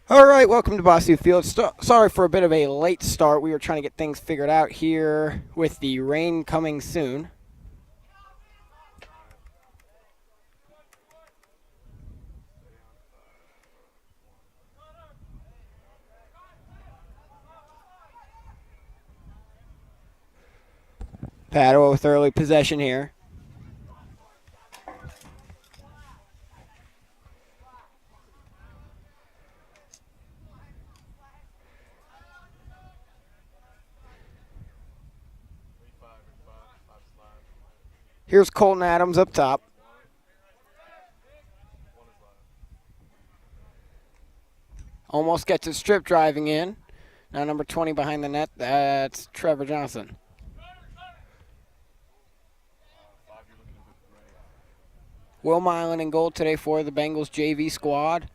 All right, welcome to Bossu Field. Sorry for a bit of a late start. We were trying to get things figured out here with the rain coming soon. Padua with early possession here. Here's Colton Adams up top. Almost gets his strip driving in. Now number 20 behind the net, that's Trevor Johnson. Will Milan in goal today for the Bengals JV squad.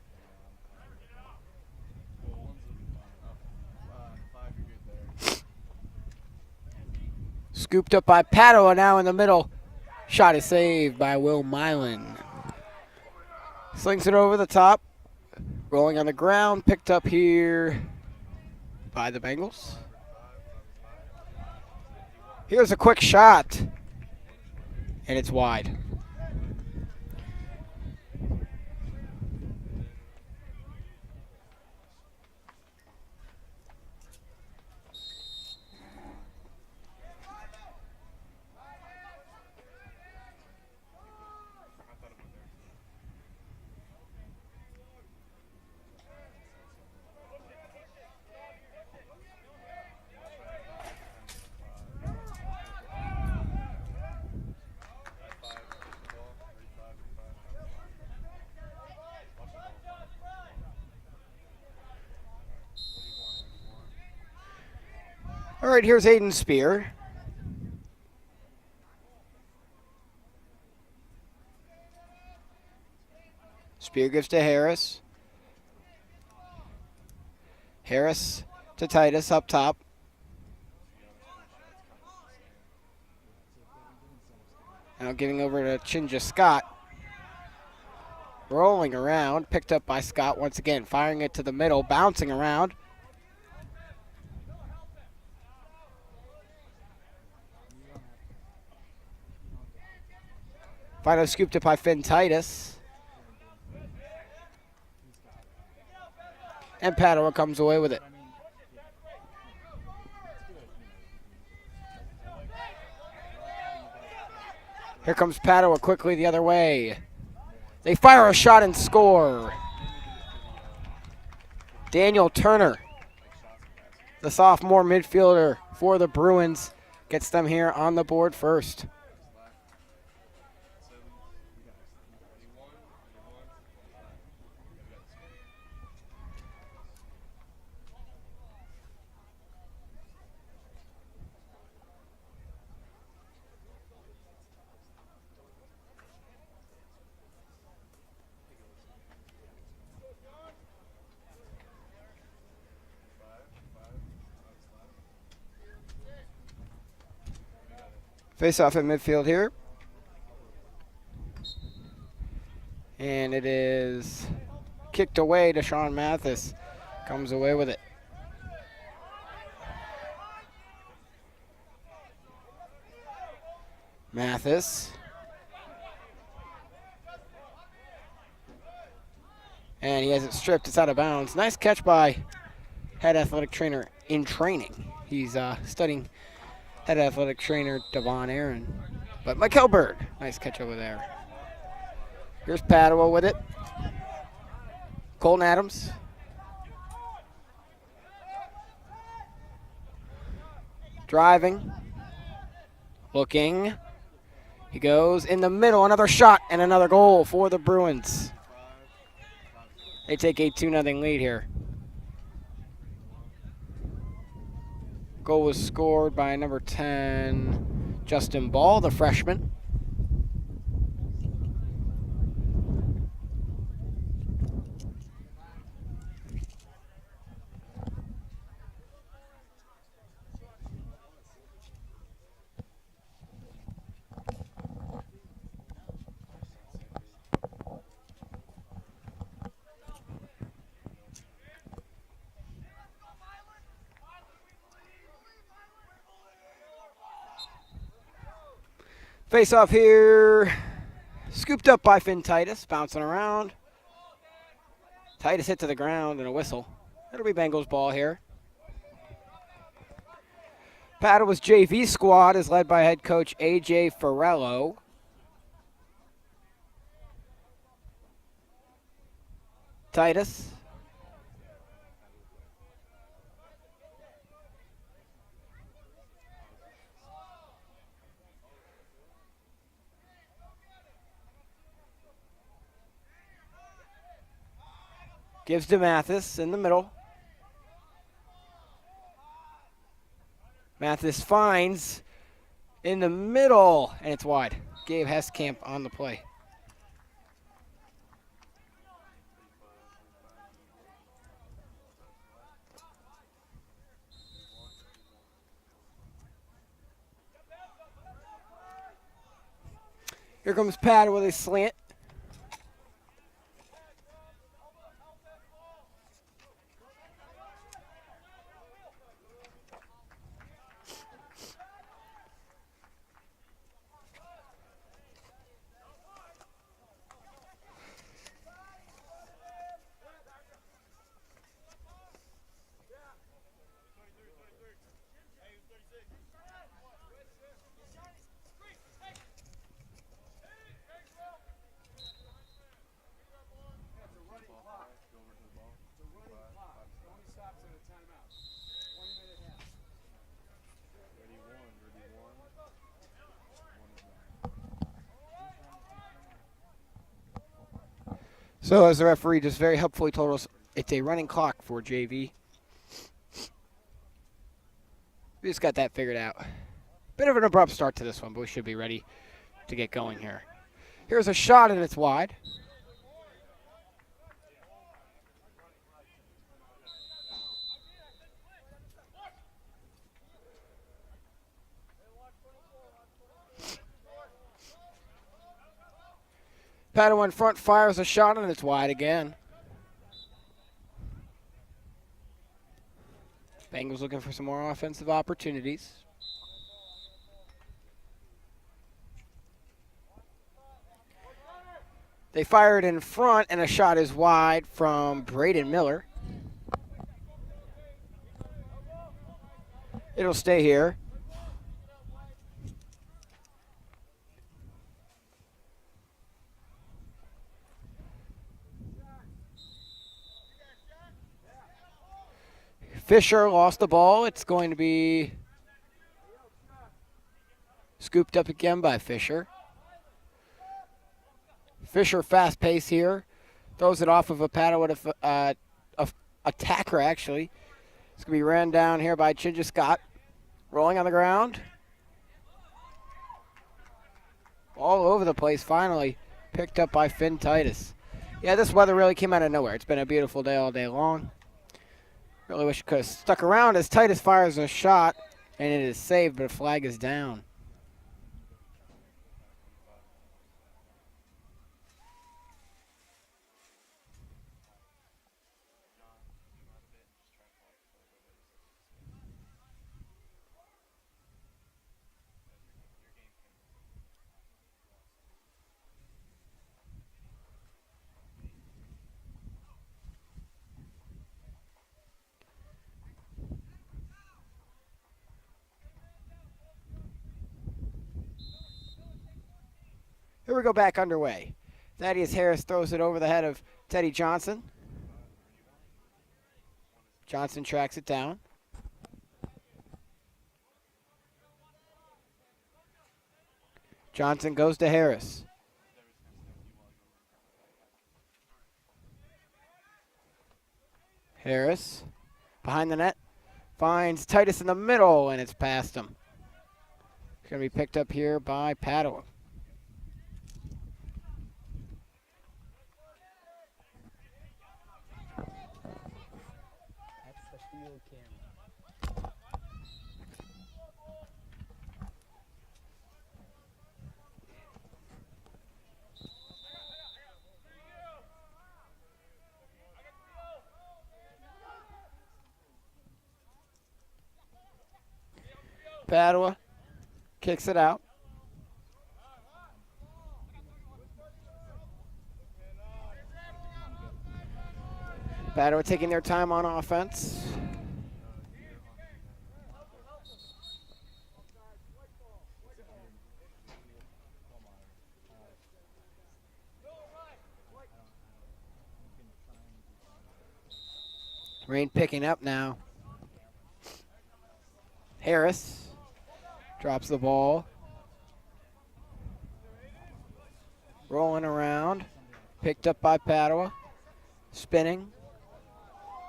Scooped up by Padua now in the middle. Shot is saved by Will Milan. Slings it over the top. Rolling on the ground. Picked up here by the Bengals. Here's a quick shot. And it's wide. All right, here's Aiden Spear. Spear gives to Harris. Harris to Titus up top. Now giving over to Chinja Scott. Rolling around, picked up by Scott once again, firing it to the middle, bouncing around. Finally scooped it by Finn Titus. And Padua comes away with it. Here comes Padua quickly the other way. They fire a shot and score. Daniel Turner, the sophomore midfielder for the Bruins, gets them here on the board first. Face off in midfield here. And it is kicked away to Sean Mathis. Comes away with it. Mathis. And he has it stripped. It's out of bounds. Nice catch by head athletic trainer in training. He's studying head athletic trainer Devon Aaron. But Mikel Bird, nice catch over there. Here's Padua with it. Colton Adams. Driving. Looking. He goes in the middle. Another shot and another goal for the Bruins. They take a 2-0 lead here. Goal was scored by number 10, Justin Ball, the freshman. Face off here. Scooped up by Finn Titus, bouncing around. Titus hit to the ground and a whistle. It'll be Bengals ball here. Padua's JV squad is led by head coach A.J. Farello. Titus. Gives to Mathis in the middle. Mathis finds in the middle, and it's wide. Gabe Heskamp on the play. Here comes Padua with a slant. So as the referee just very helpfully told us, it's a running clock for JV. We just got that figured out. Bit of an abrupt start to this one, but we should be ready to get going here. Here's a shot, and it's wide. Padua in front, fires a shot, and it's wide again. Bengals looking for some more offensive opportunities. They fire it in front, and a shot is wide from Braden Miller. It'll stay here. Fisher lost the ball. It's going to be scooped up again by Fisher. Fisher fast pace here. Throws it off of a Padua attacker, actually. It's going to be ran down here by Chinja Scott. Rolling on the ground. All over the place, finally. Picked up by Finn Titus. Yeah, this weather really came out of nowhere. It's been a beautiful day all day long. Really wish it could have stuck around as Titus fires a shot, and it is saved, but a flag is down. Here we go back underway. Thaddeus Harris throws it over the head of Teddy Johnson. Johnson tracks it down. Johnson goes to Harris. Harris behind the net. Finds Titus in the middle, and it's past him. It's going to be picked up here by Padua. Padua kicks it out. Padua taking their time on offense. Rain picking up now. Harris drops the ball. Rolling around. Picked up by Padua. Spinning.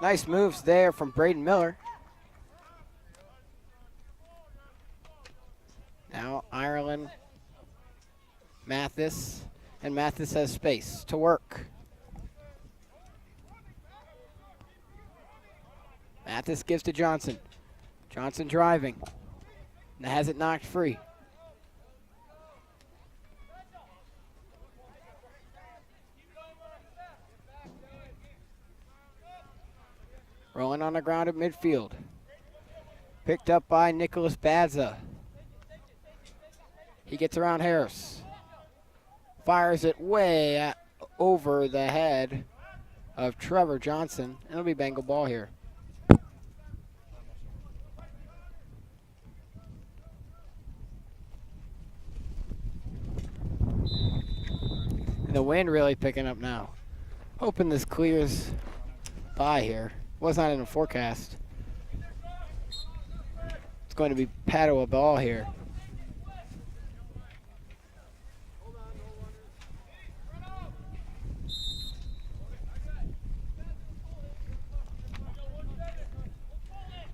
Nice moves there from Braden Miller. Now Ireland, Mathis, and Mathis has space to work. Mathis gives to Johnson. Johnson driving. And has it knocked free. Rolling on the ground at midfield. Picked up by Nicholas Badza. He gets around Harris. Fires it way over the head of Trevor Johnson. It'll be Bengal ball here. And the wind really picking up now. Hoping this clears by here. Was not in the forecast. It's going to be Padua ball here.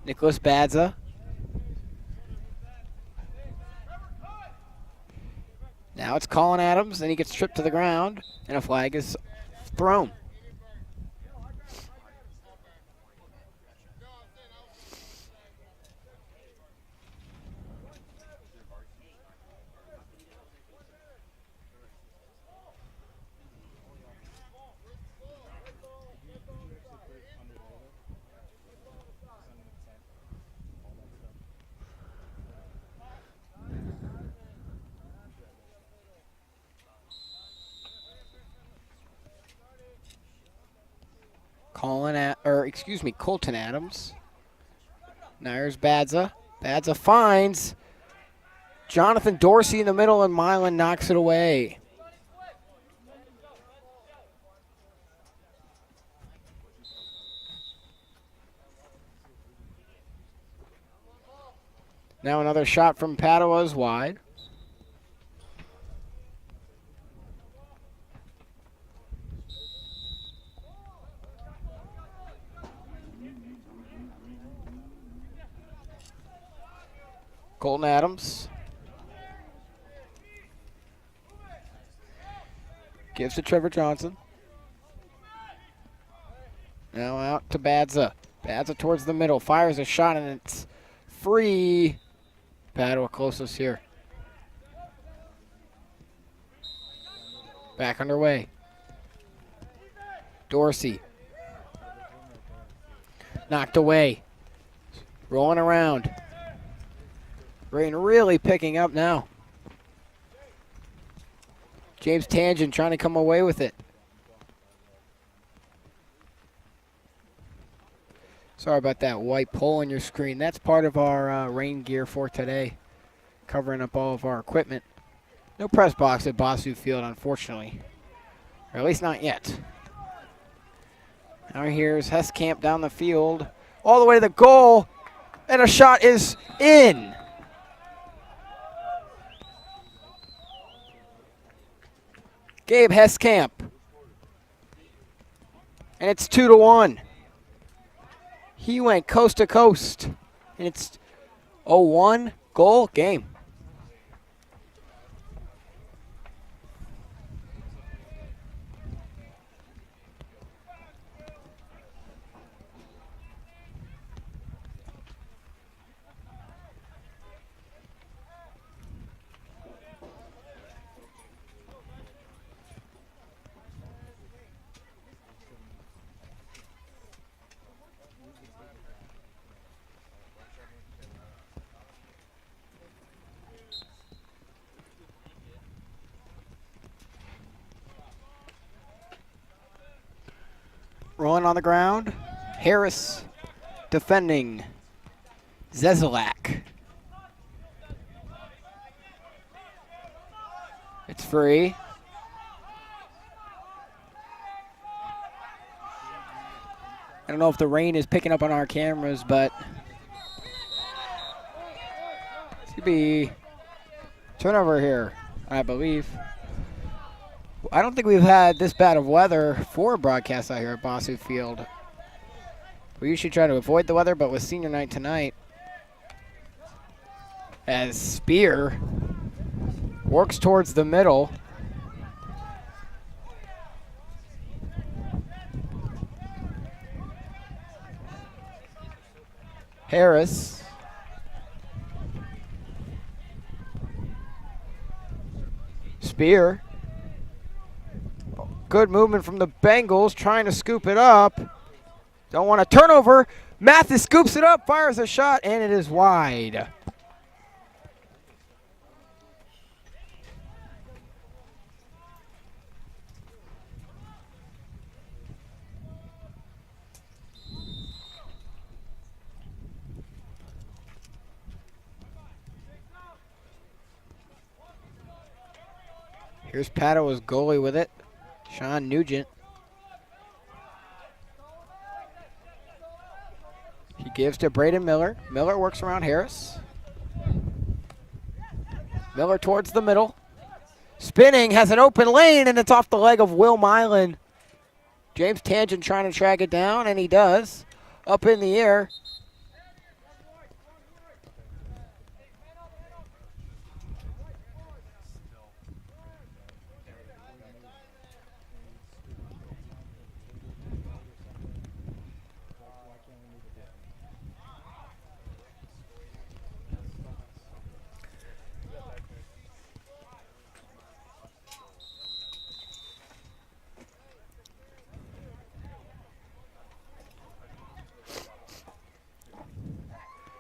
Nicholas Badza. Now it's Colin Adams, and he gets tripped to the ground, and a flag is thrown. Colton Adams. Now here's Badza. Badza finds Jonathan Dorsey in the middle, and Milan knocks it away. Now another shot from Padua is wide. Colton Adams gives to Trevor Johnson. Now out to Badza. Badza towards the middle. Fires a shot, and it's free. Padua closest here. Back underway. Dorsey. Knocked away. Rolling around. Rain really picking up now. James Tangent trying to come away with it. Sorry about that white pole on your screen. That's part of our rain gear for today, covering up all of our equipment. No press box at Bossu Field, unfortunately. Or at least not yet. Now here's Heskamp down the field, all the way to the goal, and a shot is in. Gabe Heskamp. And it's 2-1. He went coast to coast. And it's 0-1 goal game. Rolling on the ground. Harris defending. Zezalak. It's free. I don't know if the rain is picking up on our cameras, but it's going to be turnover here, I believe. I don't think we've had this bad of weather for broadcasts out here at Bossu Field. We usually try to avoid the weather, but with senior night tonight, as Spear works towards the middle. Harris. Spear. Good movement from the Bengals, trying to scoop it up. Don't want a turnover. Mathis scoops it up, fires a shot, and it is wide. Here's Padua's goalie with it, Sean Nugent. He gives to Braden Miller. Miller works around Harris. Miller towards the middle. Spinning, has an open lane, and it's off the leg of Will Milan. James Tangent trying to track it down, and he does. Up in the air.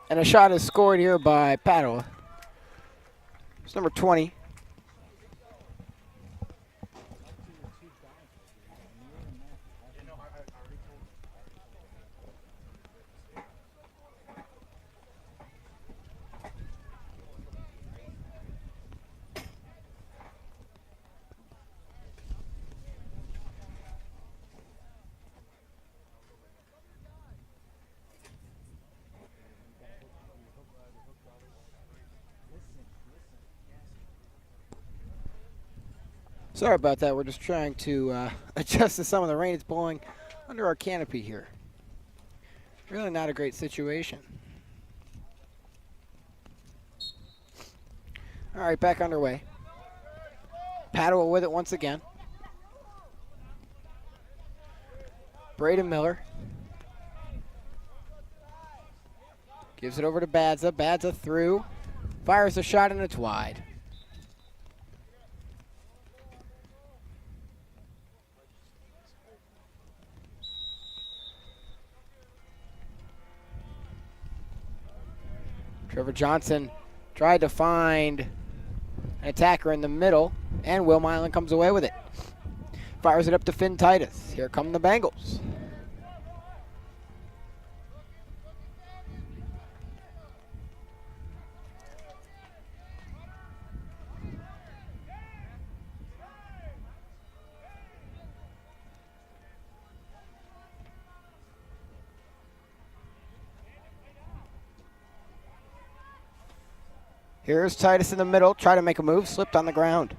And a shot is scored here by Padua. It's number 20. Sorry about that. We're just trying to adjust to some of the rain. It's blowing under our canopy here. Really not a great situation. All right, back underway. Padua with it once again. Braden Miller. Gives it over to Badza. Badza through. Fires a shot, and it's wide. Trevor Johnson tried to find an attacker in the middle, and Will Milan comes away with it. Fires it up to Finn Titus. Here come the Bengals. Here's Titus in the middle, try to make a move, slipped on the ground.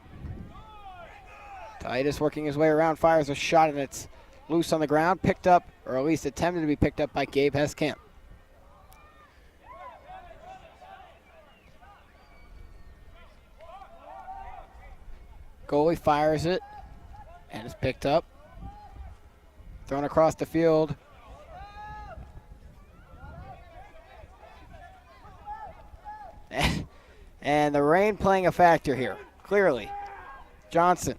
Titus working his way around, fires a shot, and it's loose on the ground, picked up, or at least attempted to be picked up by Gabe Heskamp. Goalie fires it, and it's picked up. Thrown across the field. And the rain playing a factor here, clearly. Johnson.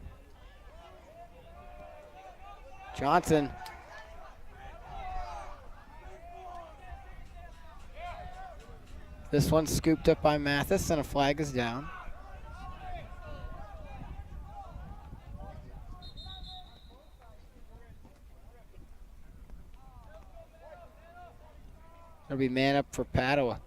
This one's scooped up by Mathis, and a flag is down. It'll be man up for Padua.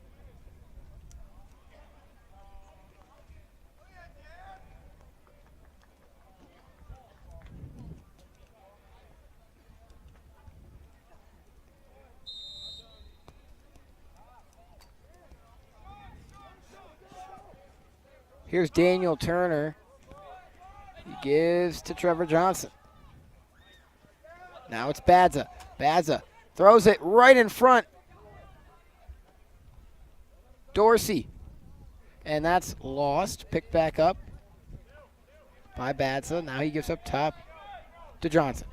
Here's Daniel Turner. He gives to Trevor Johnson. Now it's Badza. Badza throws it right in front. Dorsey. And that's lost. Picked back up by Badza. Now he gives up top to Johnson.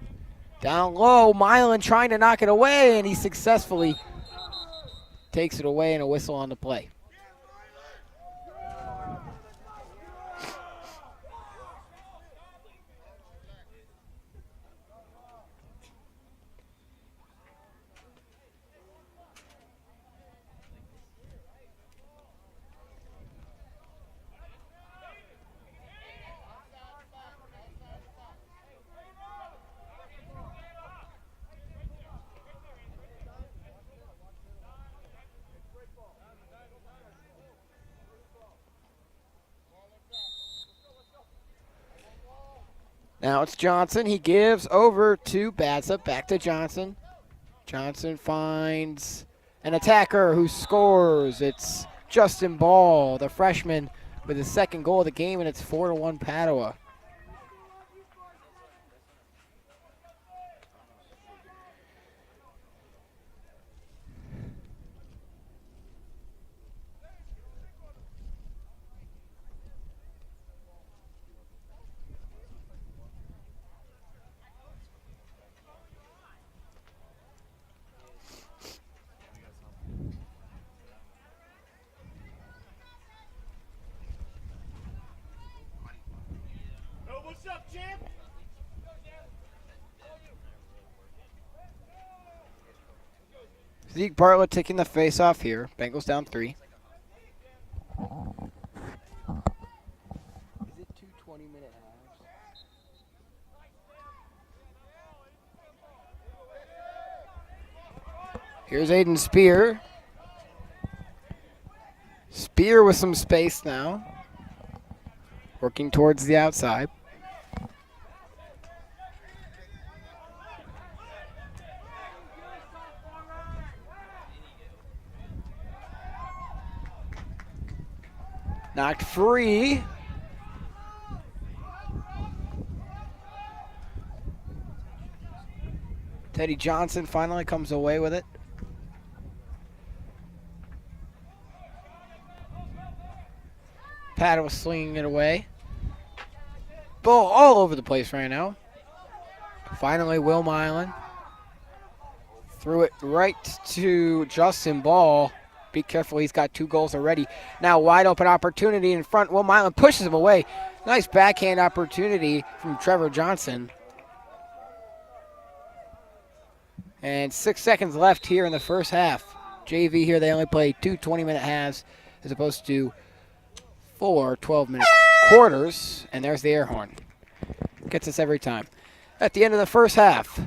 Down low, Milan trying to knock it away, and he successfully takes it away, and a whistle on the play. Now it's Johnson. He gives over to Badza. Back to Johnson. Johnson finds an attacker who scores. It's Justin Ball, the freshman, with his second goal of the game, and it's 4-1 Padua. Zeke Bartlett taking the face off here. Bengals down 3. Is it 2 20-minute halves? Here's Aiden Spear. Spear with some space now. Working towards the outside. Knocked free. Teddy Johnson finally comes away with it. Padua slinging it away. Ball all over the place right now. Finally, Will Milan threw it right to Justin Ball. Be careful, he's got 2 goals already. Now wide open opportunity in front. Will Milan pushes him away. Nice backhand opportunity from Trevor Johnson. And 6 seconds left here in the first half. JV here, they only play 2 20-minute halves as opposed to 4 12-minute quarters. And there's the air horn. Gets us every time. At the end of the first half,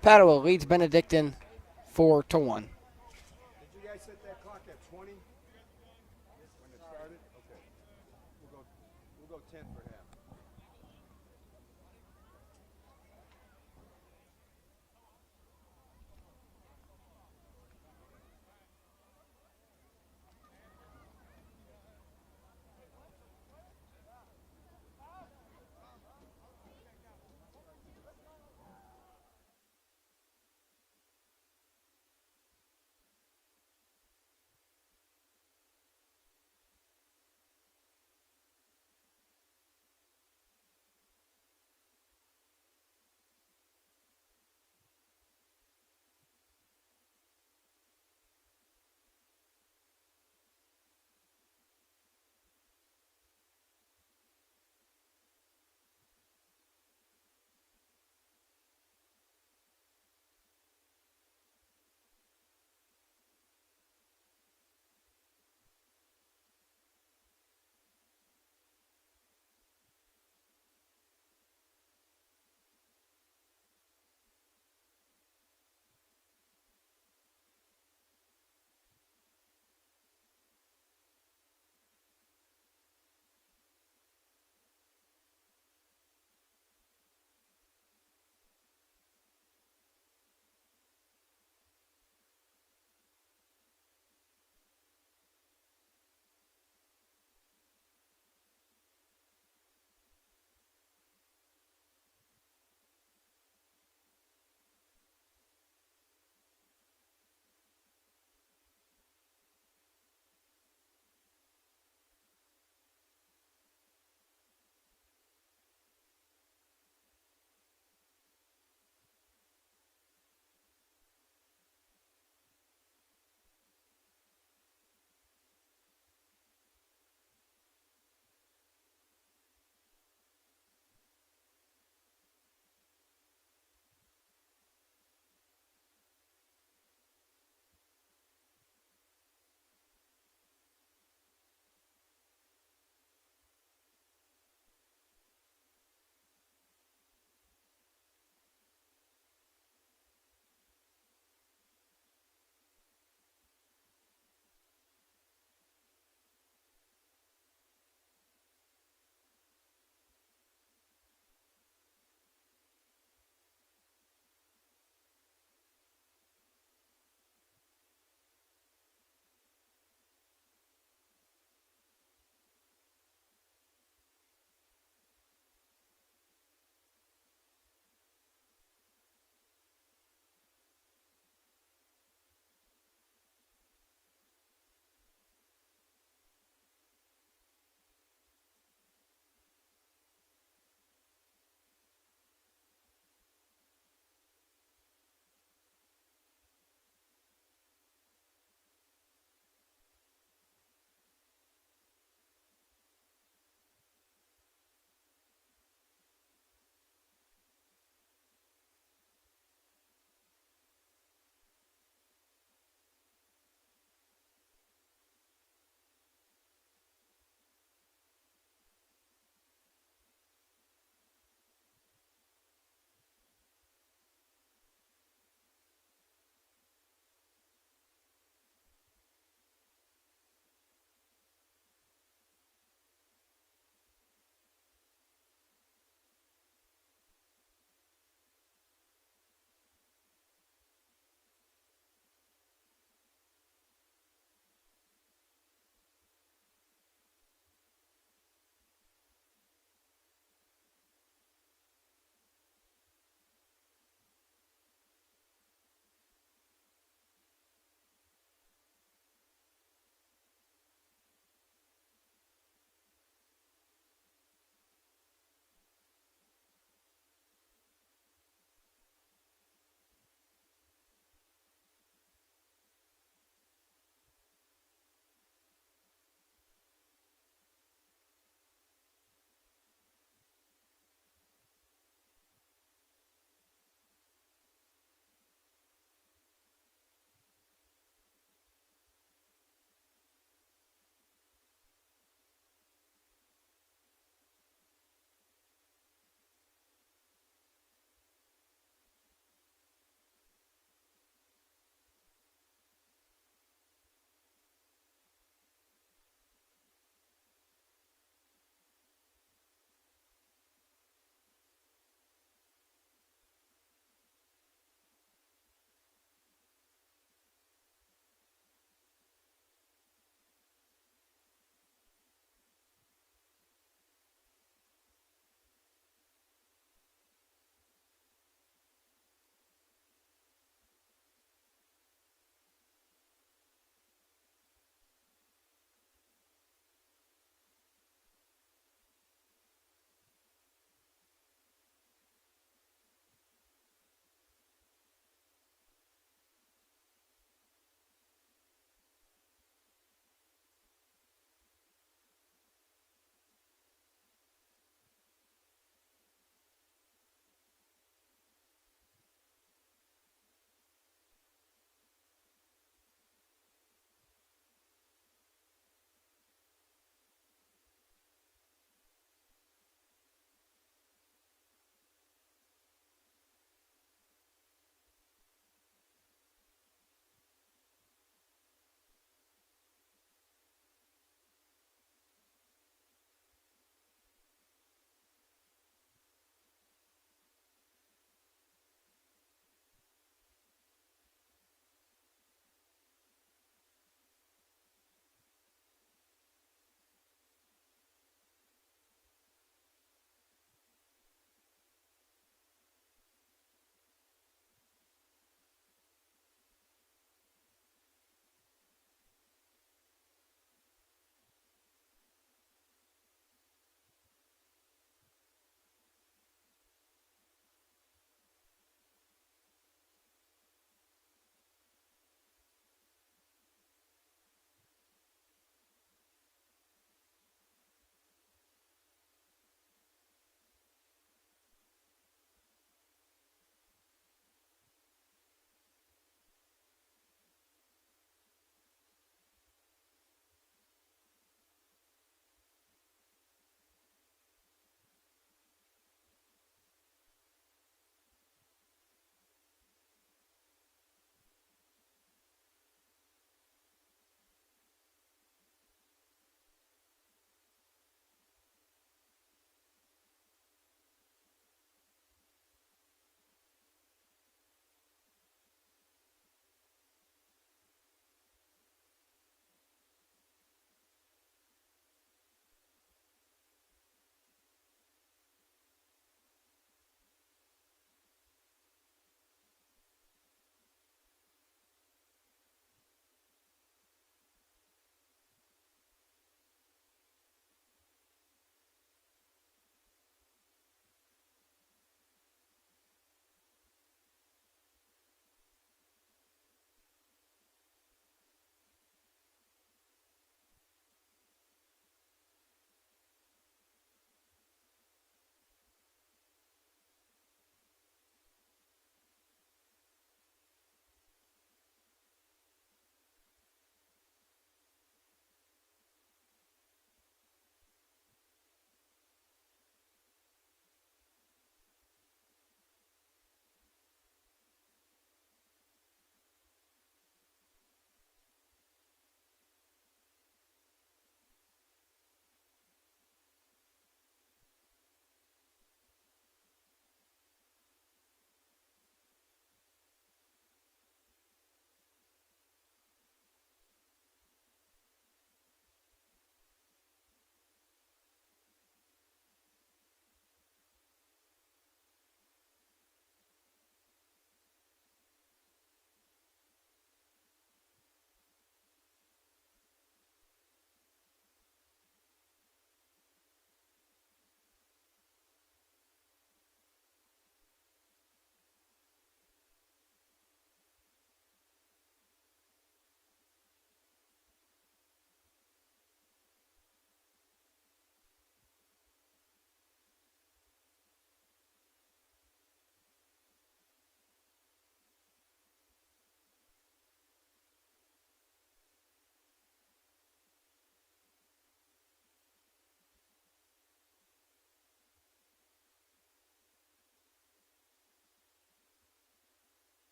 Padua leads Benedictine 4-1. Set that clock at 20 when it started? Okay. We'll go 10 for half.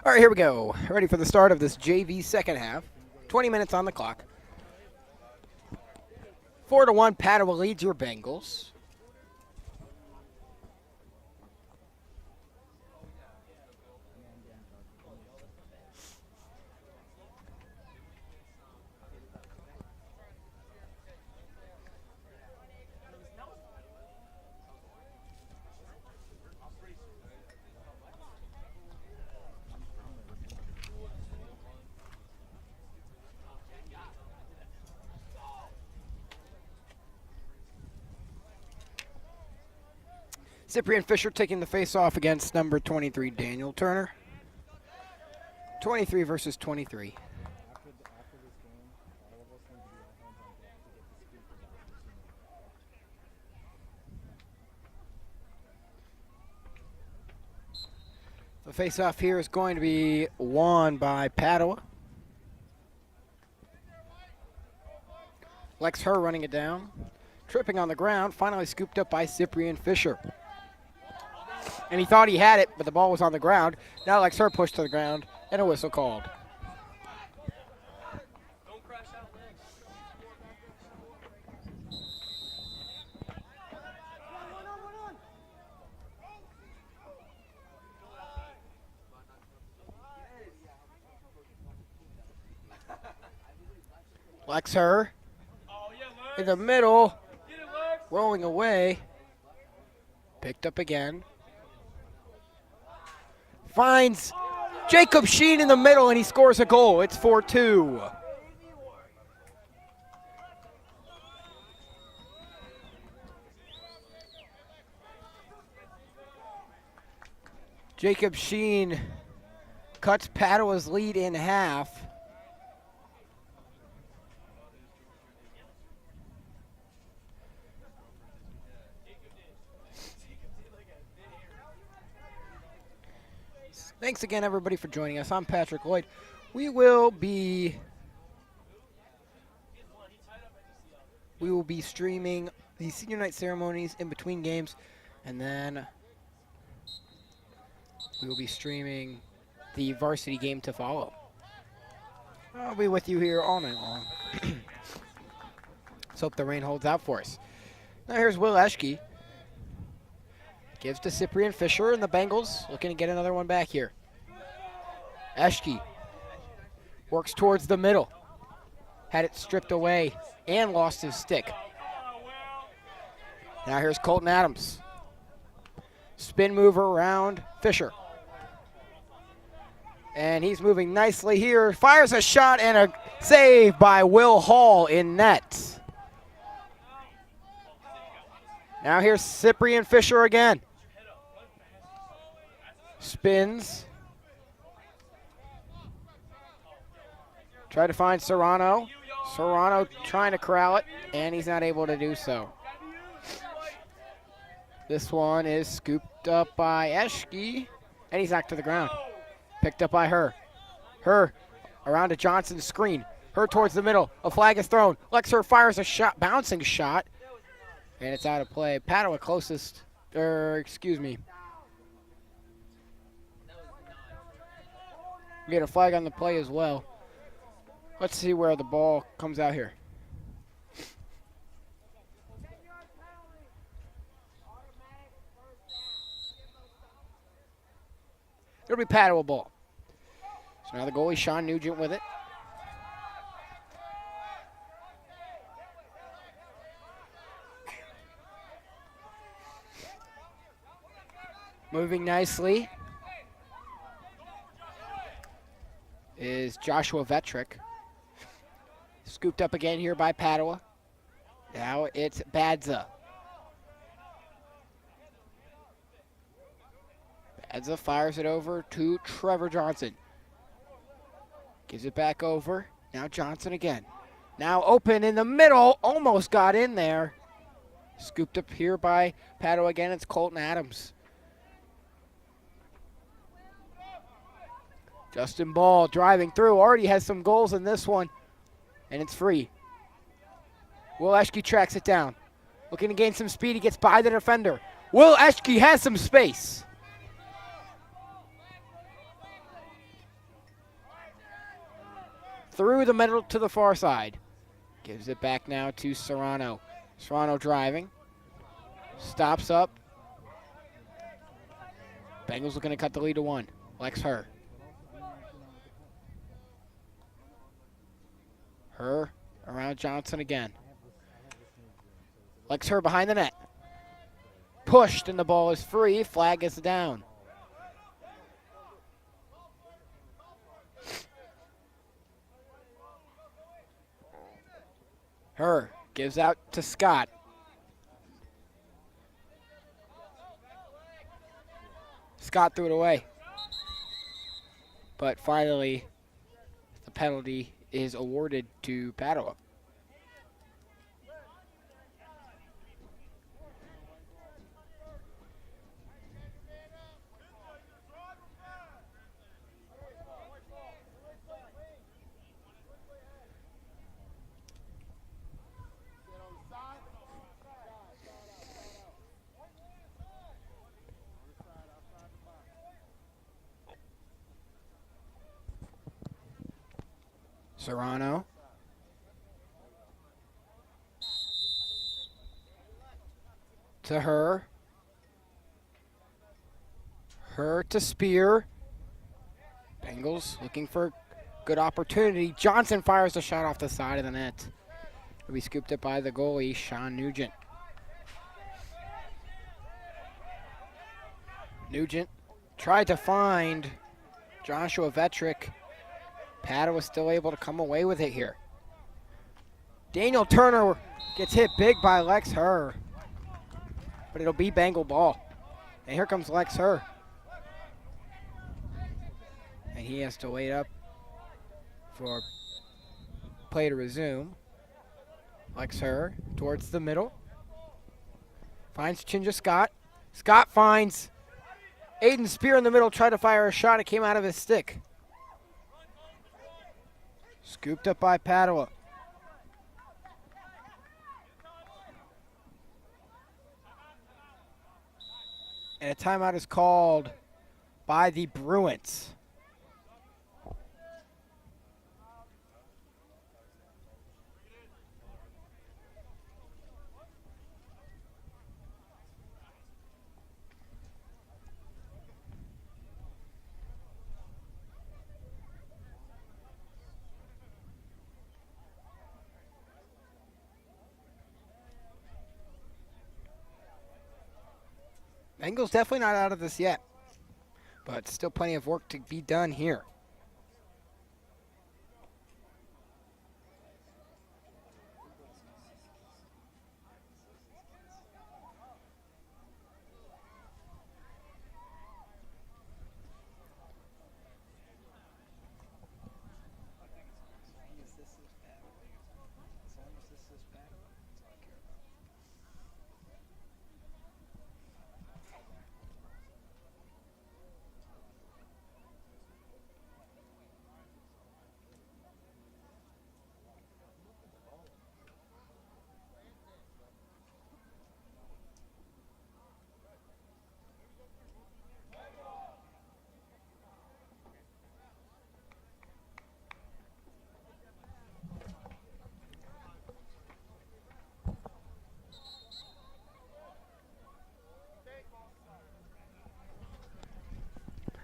All right, here we go. Ready for the start of this JV second half. 20 minutes on the clock. 4-1, Padua leads your Bengals. Cyprian Fisher taking the face-off against number 23, Daniel Turner. 23 versus 23. The face-off here is going to be won by Padua. Lex Herr running it down. Tripping on the ground, finally scooped up by Cyprian Fisher. And he thought he had it, but the ball was on the ground. Now Lex Herr pushed to the ground, and a whistle called. Lex Herr in the middle, rolling away. Picked up again. Finds Jacob Sheen in the middle, and he scores a goal. It's 4-2. Jacob Sheen cuts Padua's lead in half. Thanks again, everybody, for joining us. I'm Patrick Lloyd. We will be streaming the senior night ceremonies in between games, and then we will be streaming the varsity game to follow. I'll be with you here all night long. Let's hope the rain holds out for us. Now here's Will Eschke. Gives to Cyprian Fisher, and the Bengals looking to get another one back here. Eschke works towards the middle. Had it stripped away and lost his stick. Now here's Colton Adams. Spin mover around Fisher. And he's moving nicely here. Fires a shot and a save by Will Hall in net. Now here's Cyprian Fisher again. Spins. Try to find Serrano. Serrano trying to corral it, and he's not able to do so. This one is scooped up by Eschke, and he's knocked to the ground. Picked up by Herr. Herr around to Johnson's screen. Herr towards the middle. A flag is thrown. Lex Herr fires a shot, bouncing shot, and it's out of play. Padua closest, excuse me. We get a flag on the play as well. Let's see where the ball comes out here. It'll be Padua ball. So now the goalie, Sean Nugent, with it. Moving nicely is Joshua Vetrick. Scooped up again here by Padua. Now it's Badza. Badza fires it over to Trevor Johnson. Gives it back over. Now Johnson again. Now open in the middle. Almost got in there. Scooped up here by Padua again. It's Colton Adams. Justin Ball driving through. Already has some goals in this one. And it's free. Will Eschke tracks it down. Looking to gain some speed. He gets by the defender. Will Eschke has some space. through the middle to the far side. Gives it back now to Serrano. Serrano driving. Stops up. Bengals looking to cut the lead to 1. Lex Herr. Herr around Johnson again. Lex Herr behind the net. Pushed and the ball is free. Flag is down. Herr gives out to Scott. Scott threw it away. But finally, the penalty is awarded to Padua. Serrano. To Herr. Herr to Spear. Bengals looking for a good opportunity. Johnson fires a shot off the side of the net. It'll be scooped up by the goalie, Sean Nugent. Nugent tried to find Joshua Vetrick. Padua was still able to come away with it here. Daniel Turner gets hit big by Lex Herr. But it'll be Bengal ball. And here comes Lex Herr. And he has to wait up for play to resume. Lex Herr towards the middle. Finds Chinja Scott. Scott finds Aiden Spear in the middle, tried to fire a shot. It came out of his stick. Scooped up by Padua. And a timeout is called by the Bruins. Bengals definitely not out of this yet, but still plenty of work to be done here.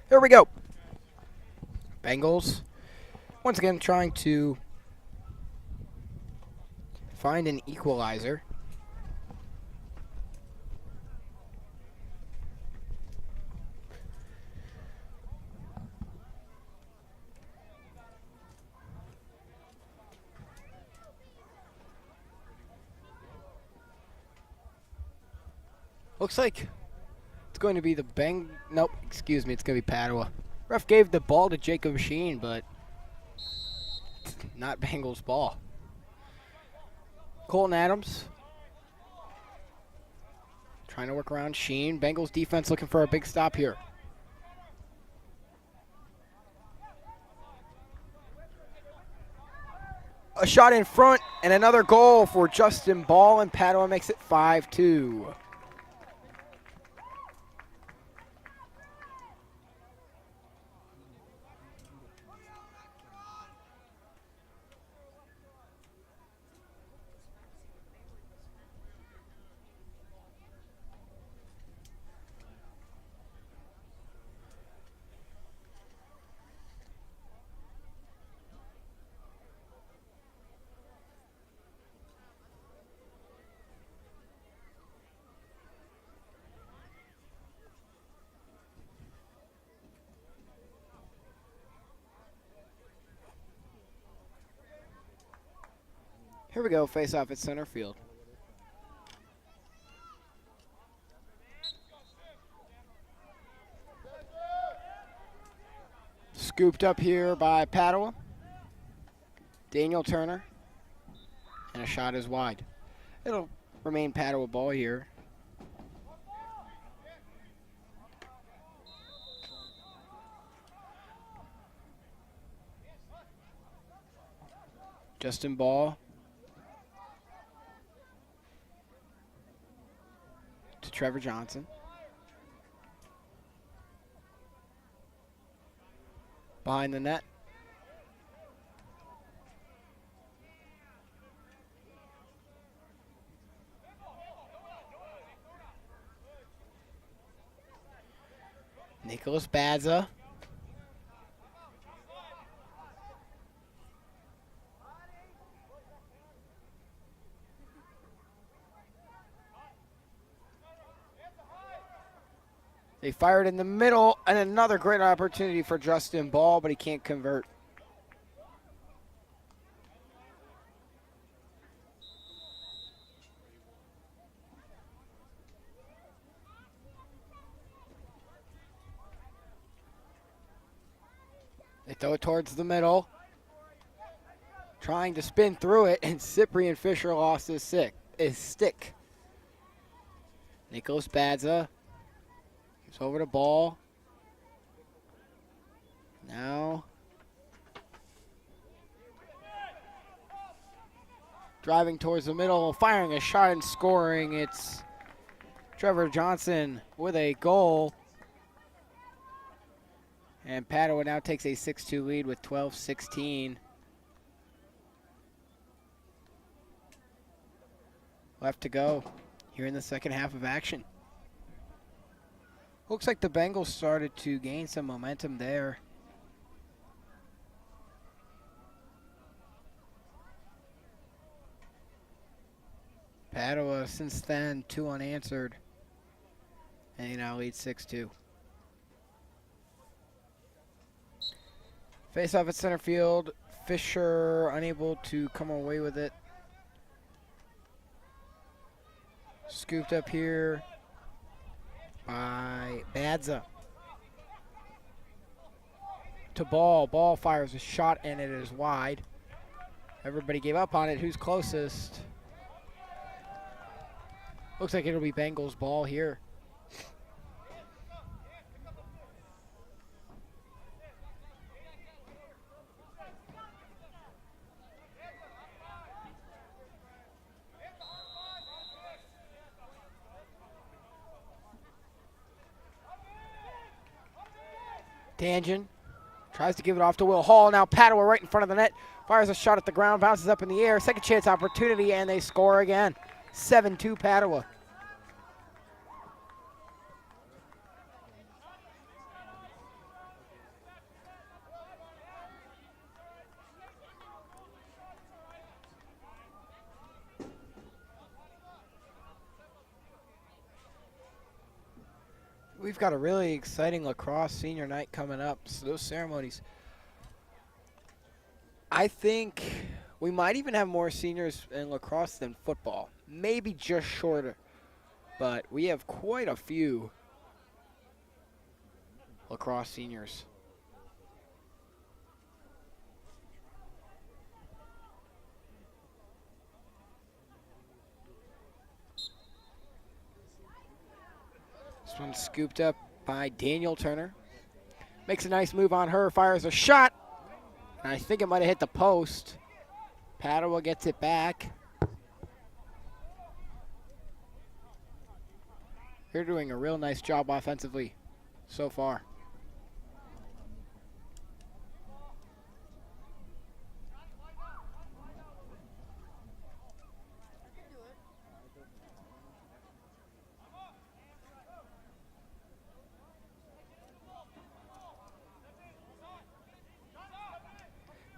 Here we go. Bengals, once again, trying to find an equalizer. Looks like it's going to be the nope, excuse me, it's going to be Padua. Ref gave the ball to Jacob Sheen, but it's not Bengals' ball. Colton Adams trying to work around Sheen. Bengals defense looking for a big stop here. A shot in front and another goal for Justin Ball, and Padua makes it 5-2. Here we go, face off at center field. Scooped up here by Padua. Daniel Turner. And a shot is wide. It'll remain Padua ball here. Justin Ball to Trevor Johnson. Behind the net. Nicholas Badza. They fired in the middle, and another great opportunity for Justin Ball, but he can't convert. They throw it towards the middle. Trying to spin through it, and Cyprian Fisher lost his stick. Nicholas Badza. It's over the ball. Now. Driving towards the middle, firing a shot and scoring. It's Trevor Johnson with a goal. And Padua now takes a 6-2 lead with 12-16. Left to go here in the second half of action. Looks like the Bengals started to gain some momentum there. Padua, since then, 2 unanswered. And he now leads 6-2. Face off at center field. Fisher unable to come away with it. Scooped up here by Badza. To Ball. Ball fires a shot and it is wide. Everybody gave up on it. Who's closest? Looks like it'll be Bengals ball here. Tangent tries to give it off to Will Hall. Now Padua right in front of the net. Fires a shot at the ground, bounces up in the air. Second chance opportunity, and they score again. 7-2 Padua. We've got a really exciting lacrosse senior night coming up. So those ceremonies. I think we might even have more seniors in lacrosse than football. Maybe just shorter. But we have quite a few lacrosse seniors. This one's scooped up by Daniel Turner. Makes a nice move on her, fires a shot. And I think it might have hit the post. Padua gets it back. They're doing a real nice job offensively so far.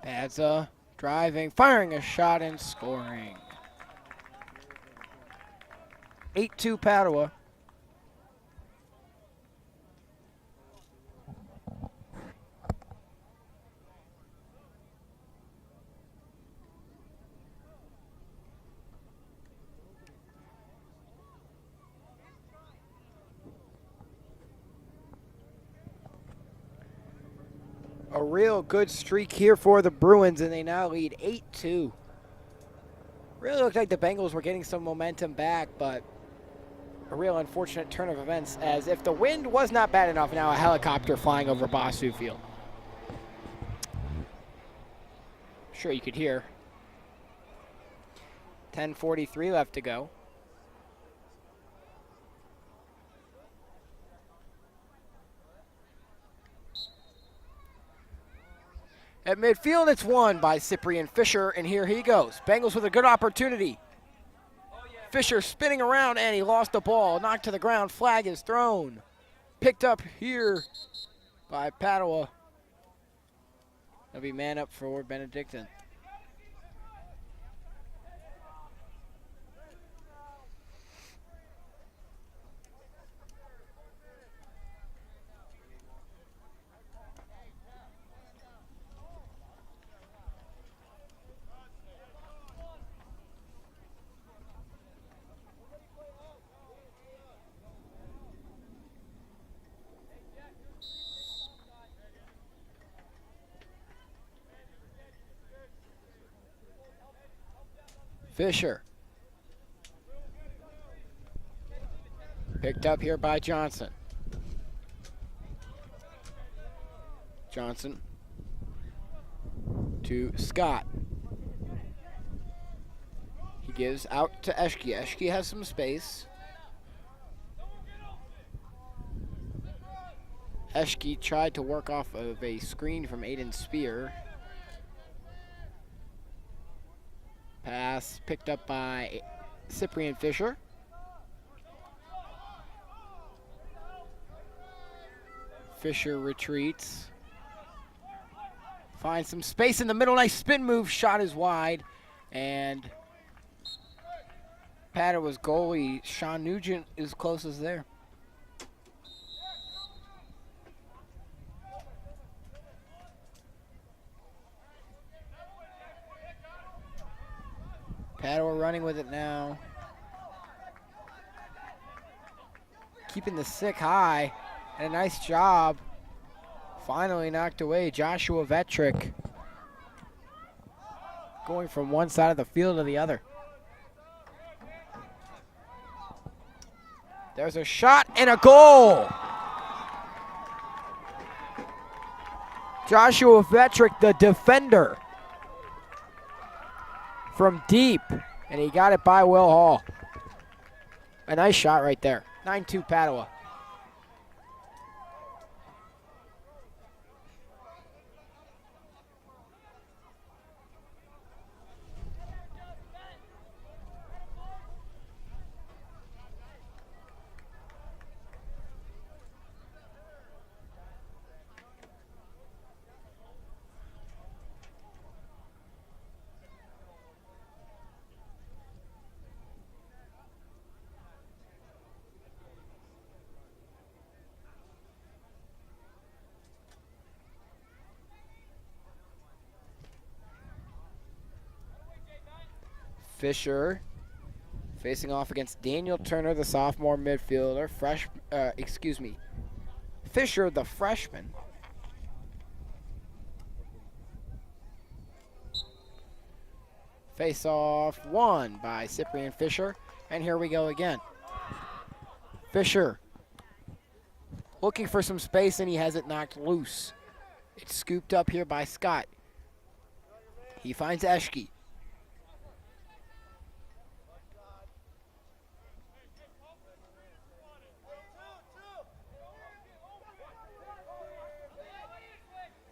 Badza driving, firing a shot and scoring. 8-2 Padua. a real good streak here for the Bruins, and they now lead 8-2. Really looked like the Bengals were getting some momentum back, but a real unfortunate turn of events, as if the wind was not bad enough, now a helicopter flying over Bossu Field. Sure you could hear. 10:43 left to go. At midfield, it's won by Cyprian Fisher, and here he goes. Bengals with a good opportunity. Fisher spinning around, and he lost the ball. Knocked to the ground, flag is thrown. Picked up here by Padua. That'll be man up for Benedictine. Fisher. Picked up here by Johnson. Johnson to Scott. He gives out to Eschke. Eschke has some space. Eschke tried to work off of a screen from Aiden Spear. Pass picked up by Cyprian Fisher. Fisher retreats. Finds some space in the middle. Nice spin move. Shot is wide. And Padua's goalie, Sean Nugent, is closest there. Padua running with it now. Keeping the stick high. And a nice job. Finally knocked away. Joshua Vetrick. Going from one side of the field to the other. There's a shot and a goal. Joshua Vetrick, the defender. From deep, and he got it by Will Hall. A nice shot right there. 9-2 Padua. Fisher facing off against Daniel Turner, the sophomore midfielder. Fisher, the freshman. Face off won by Cyprian Fisher. And here we go again. Fisher looking for some space, and he has it knocked loose. It's scooped up here by Scott. He finds Eschke.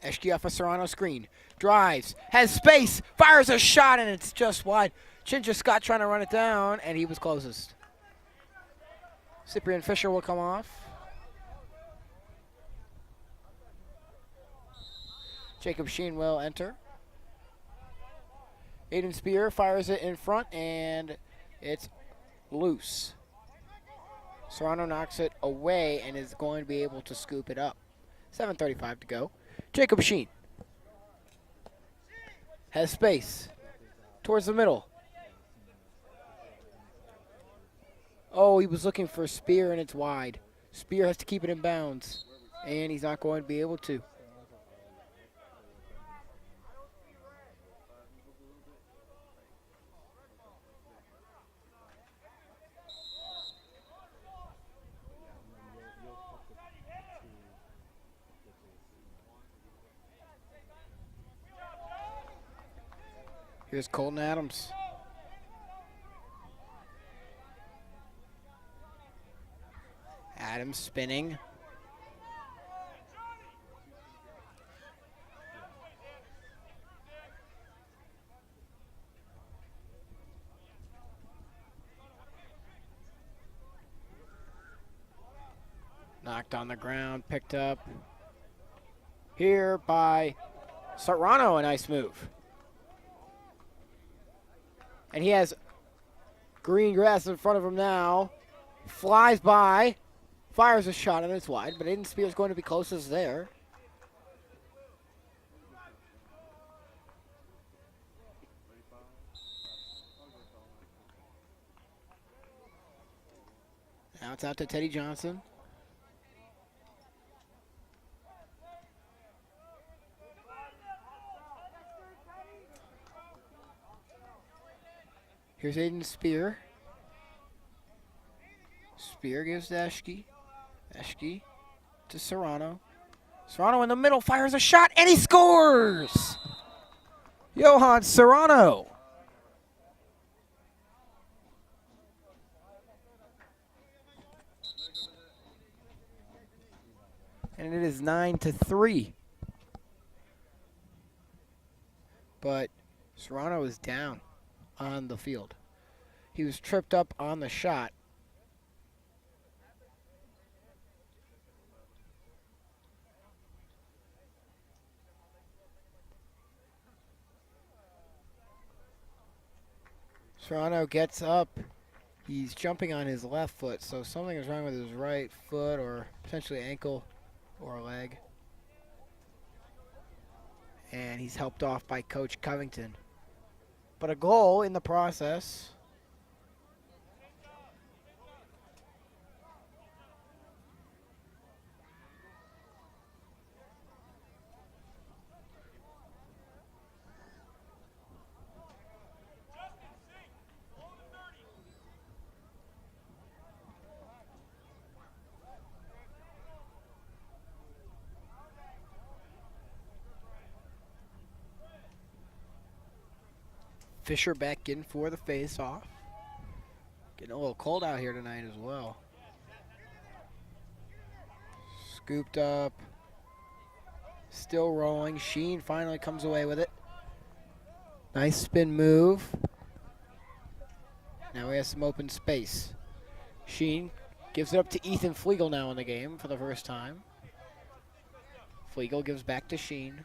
Eschke off a Serrano screen. Drives. Has space. Fires a shot, and it's just wide. Ginger Scott trying to run it down, and he was closest. Cyprian Fisher will come off. Jacob Sheen will enter. Aiden Spear fires it in front, and it's loose. Serrano knocks it away and is going to be able to scoop it up. 7:35 to go. Jacob Sheen has space towards the middle. Oh, he was looking for Spear, and it's wide. Spear has to keep it in bounds, and he's not going to be able to. Here's Colton Adams. Adams spinning. Knocked on the ground, picked up here by Serrano, a nice move. And he has green grass in front of him now. Flies by, fires a shot and it's wide, but Aiden Spears going to be closest there. Now it's out to Teddy Johnson. Here's Aiden Spear. Spear gives to Eschke. Eschke to Serrano. Serrano in the middle fires a shot and he scores! Johan Serrano. And it is 9-3. But Serrano is down on the field. He was tripped up on the shot. Serrano gets up. He's jumping on his left foot, so something is wrong with his right foot or potentially ankle or leg. And he's helped off by Coach Covington. But a goal in the process. Fisher back in for the face-off. Getting a little cold out here tonight as well. Scooped up. Still rolling. Sheen finally comes away with it. Nice spin move. Now he has some open space. Sheen gives it up to Ethan Flegel now in the game for the first time. Flegel gives back to Sheen.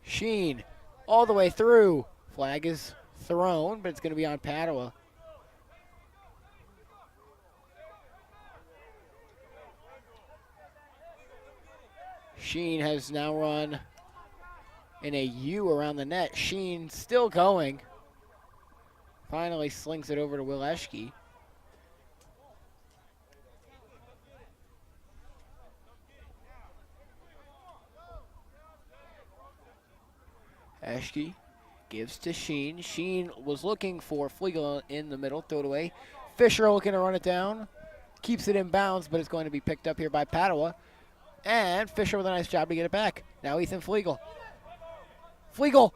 Sheen all the way through. Flag is thrown, but it's going to be on Padua. Sheen has now run in a U around the net. Sheen still going. Finally slings it over to Will Eschke. Eschke gives to Sheen. Sheen was looking for Flegel in the middle, throw it away. Fisher looking to run it down. Keeps it in bounds, but it's going to be picked up here by Padua. And Fisher with a nice job to get it back. Now Ethan Flegel. Flegel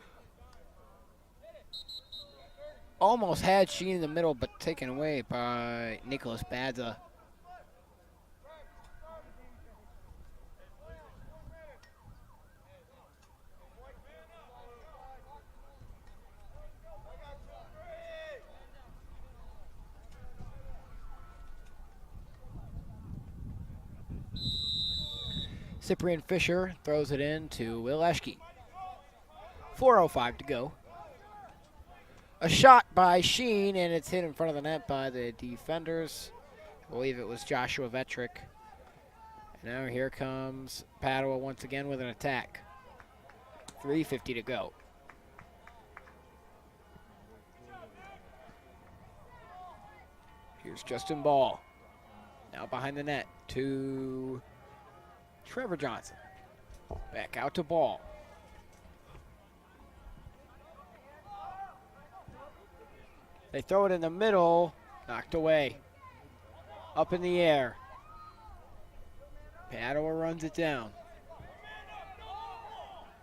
almost had Sheen in the middle, but taken away by Nicholas Badza. Cyprian Fisher throws it in to Will Eschke. 4:05 to go. A shot by Sheen, and it's hit in front of the net by the defenders. I believe it was Joshua Vetrick. And now here comes Padua once again with an attack. 3:50 to go. Here's Justin Ball. Now behind the net to Trevor Johnson. Back out to Ball. They throw it in the middle. Knocked away. Up in the air. Padua runs it down.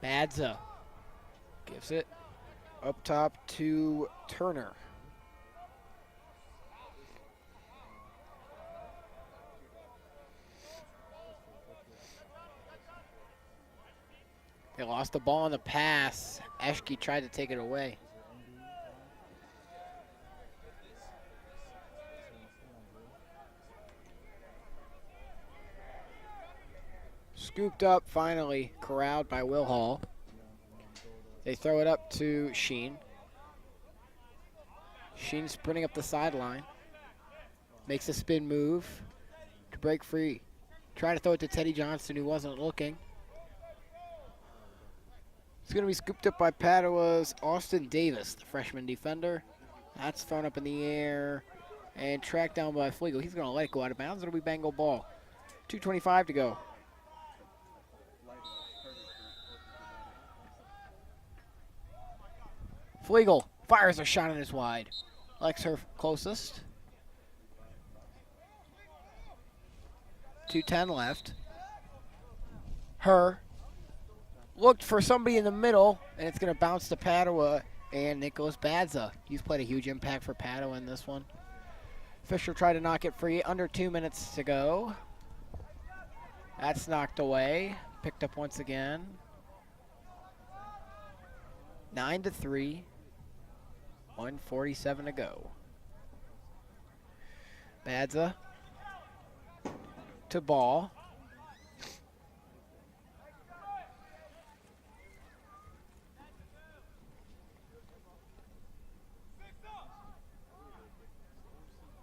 Badza gives it up top to Turner. They lost the ball on the pass. Eschke tried to take it away. Scooped up, finally, corralled by Will Hall. They throw it up to Sheen. Sheen sprinting up the sideline. Makes a spin move to break free. Trying to throw it to Teddy Johnston, who wasn't looking. It's going to be scooped up by Padua's Austin Davis, the freshman defender. That's thrown up in the air and tracked down by Flegel. He's going to let it go out of bounds. It'll be Bengal ball. 2:25 to go. Flegel fires a shot and is wide. Likes her closest. 2:10 left. Her looked for somebody in the middle, and it's going to bounce to Padua and Nicholas Badza. He's played a huge impact for Padua in this one. Fisher tried to knock it free. Under 2 minutes to go. That's knocked away. Picked up once again. 9-3. 1:47 to go. Badza to ball.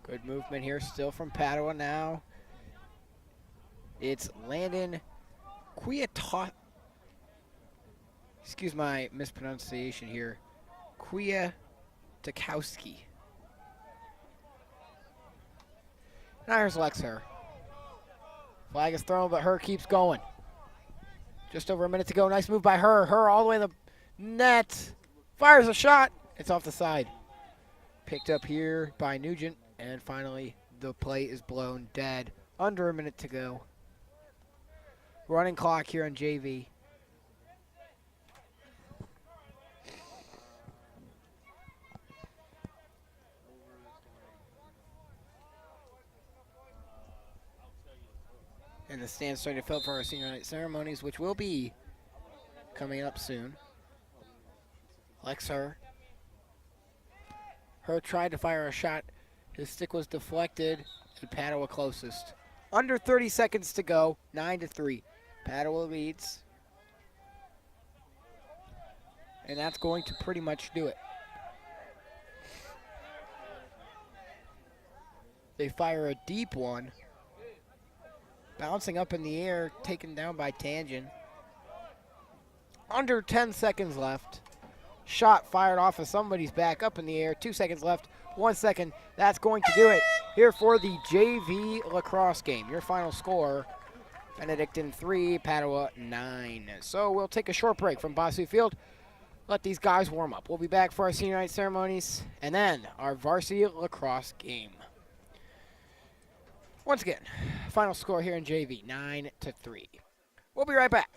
Good movement here still from Padua now. It's Landon Kwiatkowski. Excuse my mispronunciation here. Kwiatkowski. Now here's Lexer. Flag is thrown, but Her keeps going. Just over a minute to go. Nice move by Her. Her all the way to the net. Fires a shot. It's off the side. Picked up here by Nugent. And finally, the play is blown dead. Under a minute to go. Running clock here on JV. And the stands starting to fill for our senior night ceremonies, which will be coming up soon. Her. Her tried to fire a shot. His stick was deflected, and Padua closest. Under 30 seconds to go, 9-3. Padua leads. And that's going to pretty much do it. They fire a deep one. Bouncing up in the air, taken down by Tangent. Under 10 seconds left. Shot fired off of somebody's back up in the air. 2 seconds left. 1 second. That's going to do it here for the JV lacrosse game. Your final score, Benedictine 3, Padua 9. So we'll take a short break from Bossu Field. Let these guys warm up. We'll be back for our senior night ceremonies and then our varsity lacrosse game. Once again, final score here in JV, 9-3. We'll be right back.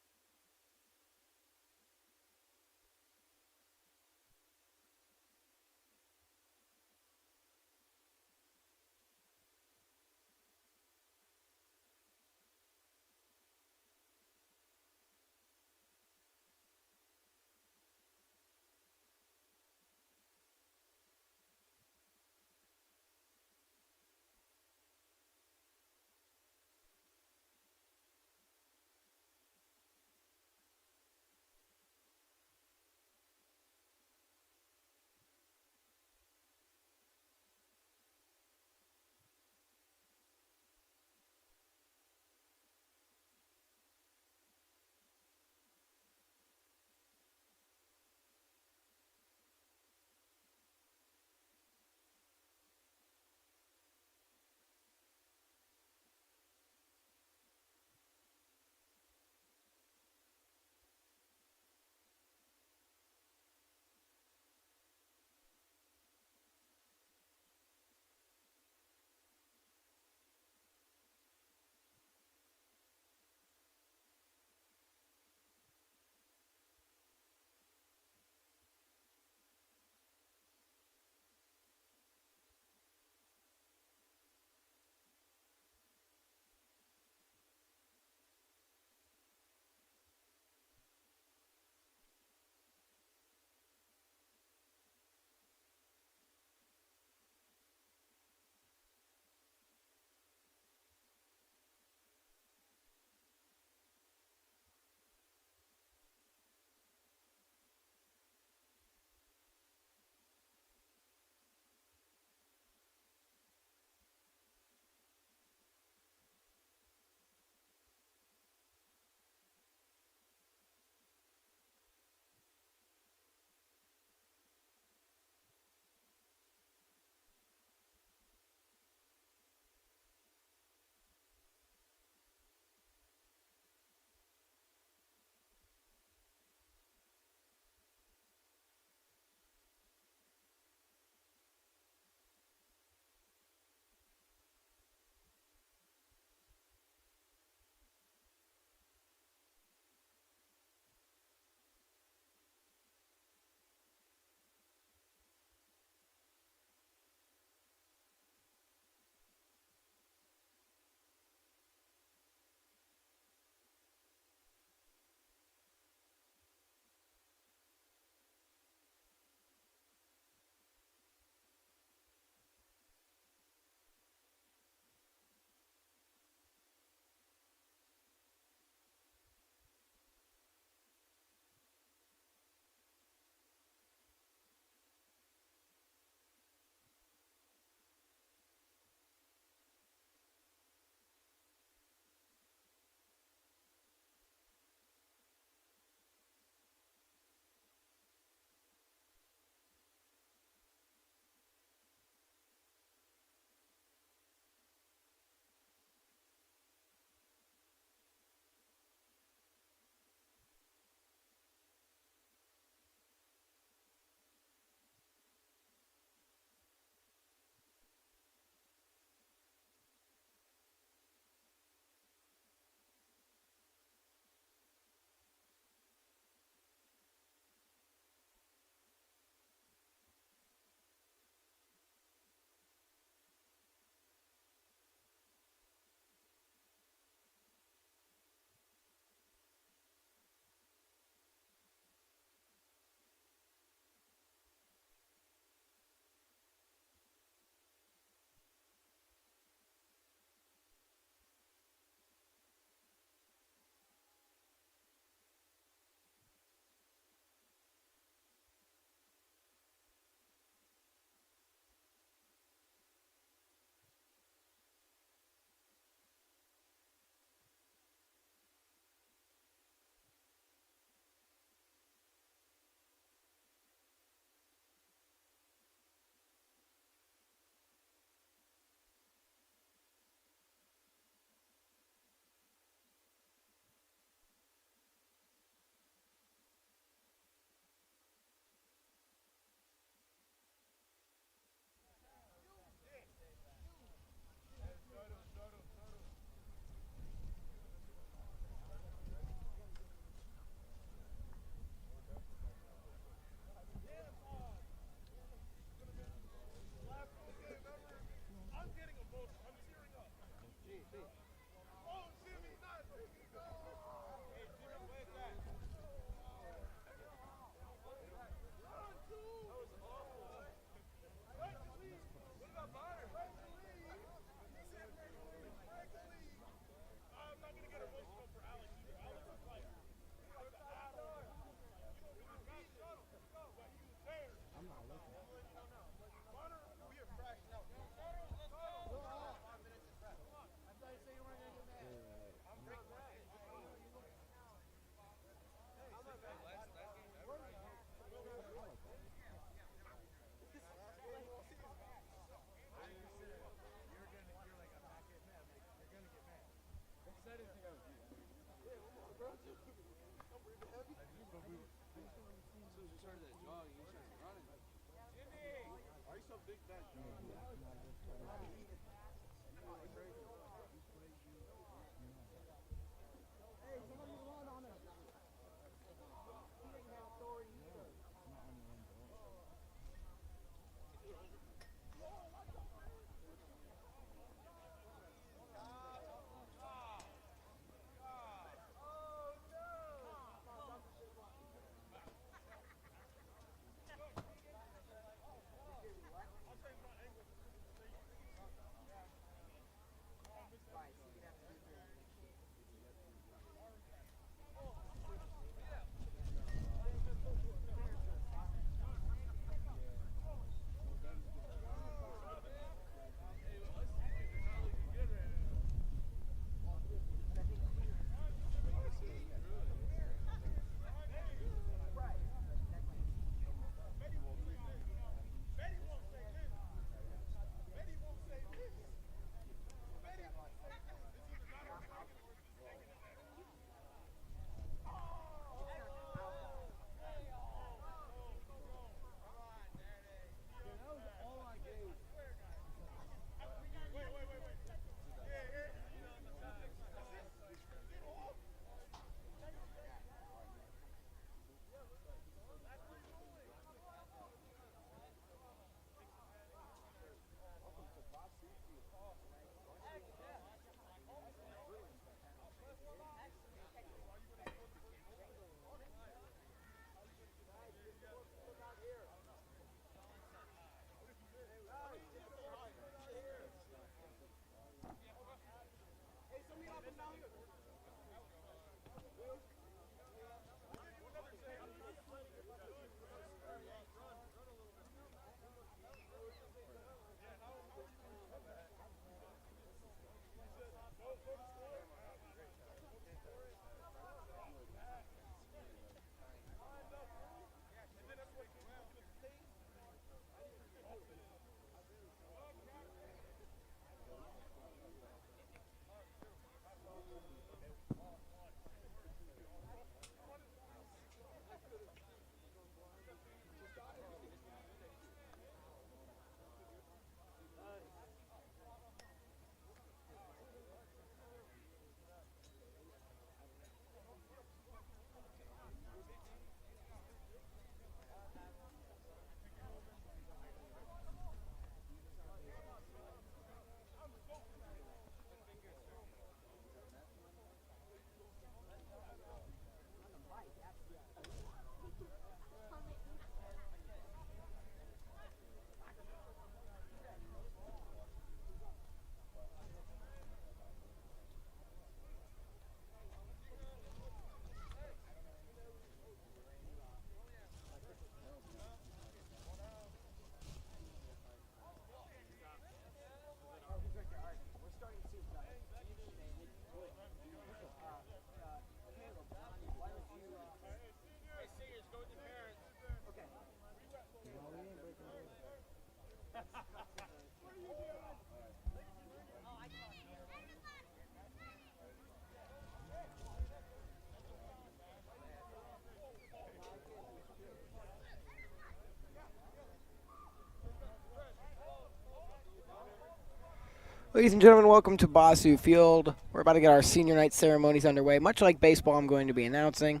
Ladies and gentlemen, welcome to Bossu Field. We're about to get our senior night ceremonies underway. Much like baseball, I'm going to be announcing,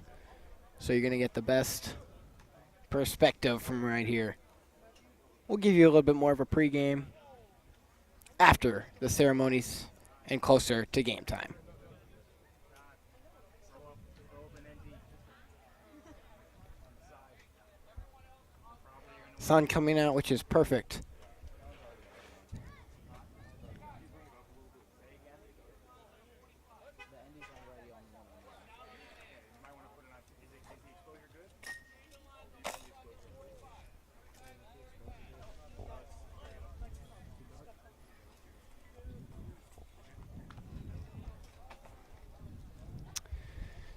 so you're going to get the best perspective from right here. We'll give you a little bit more of a pregame after the ceremonies and closer to game time. Sun coming out, which is perfect.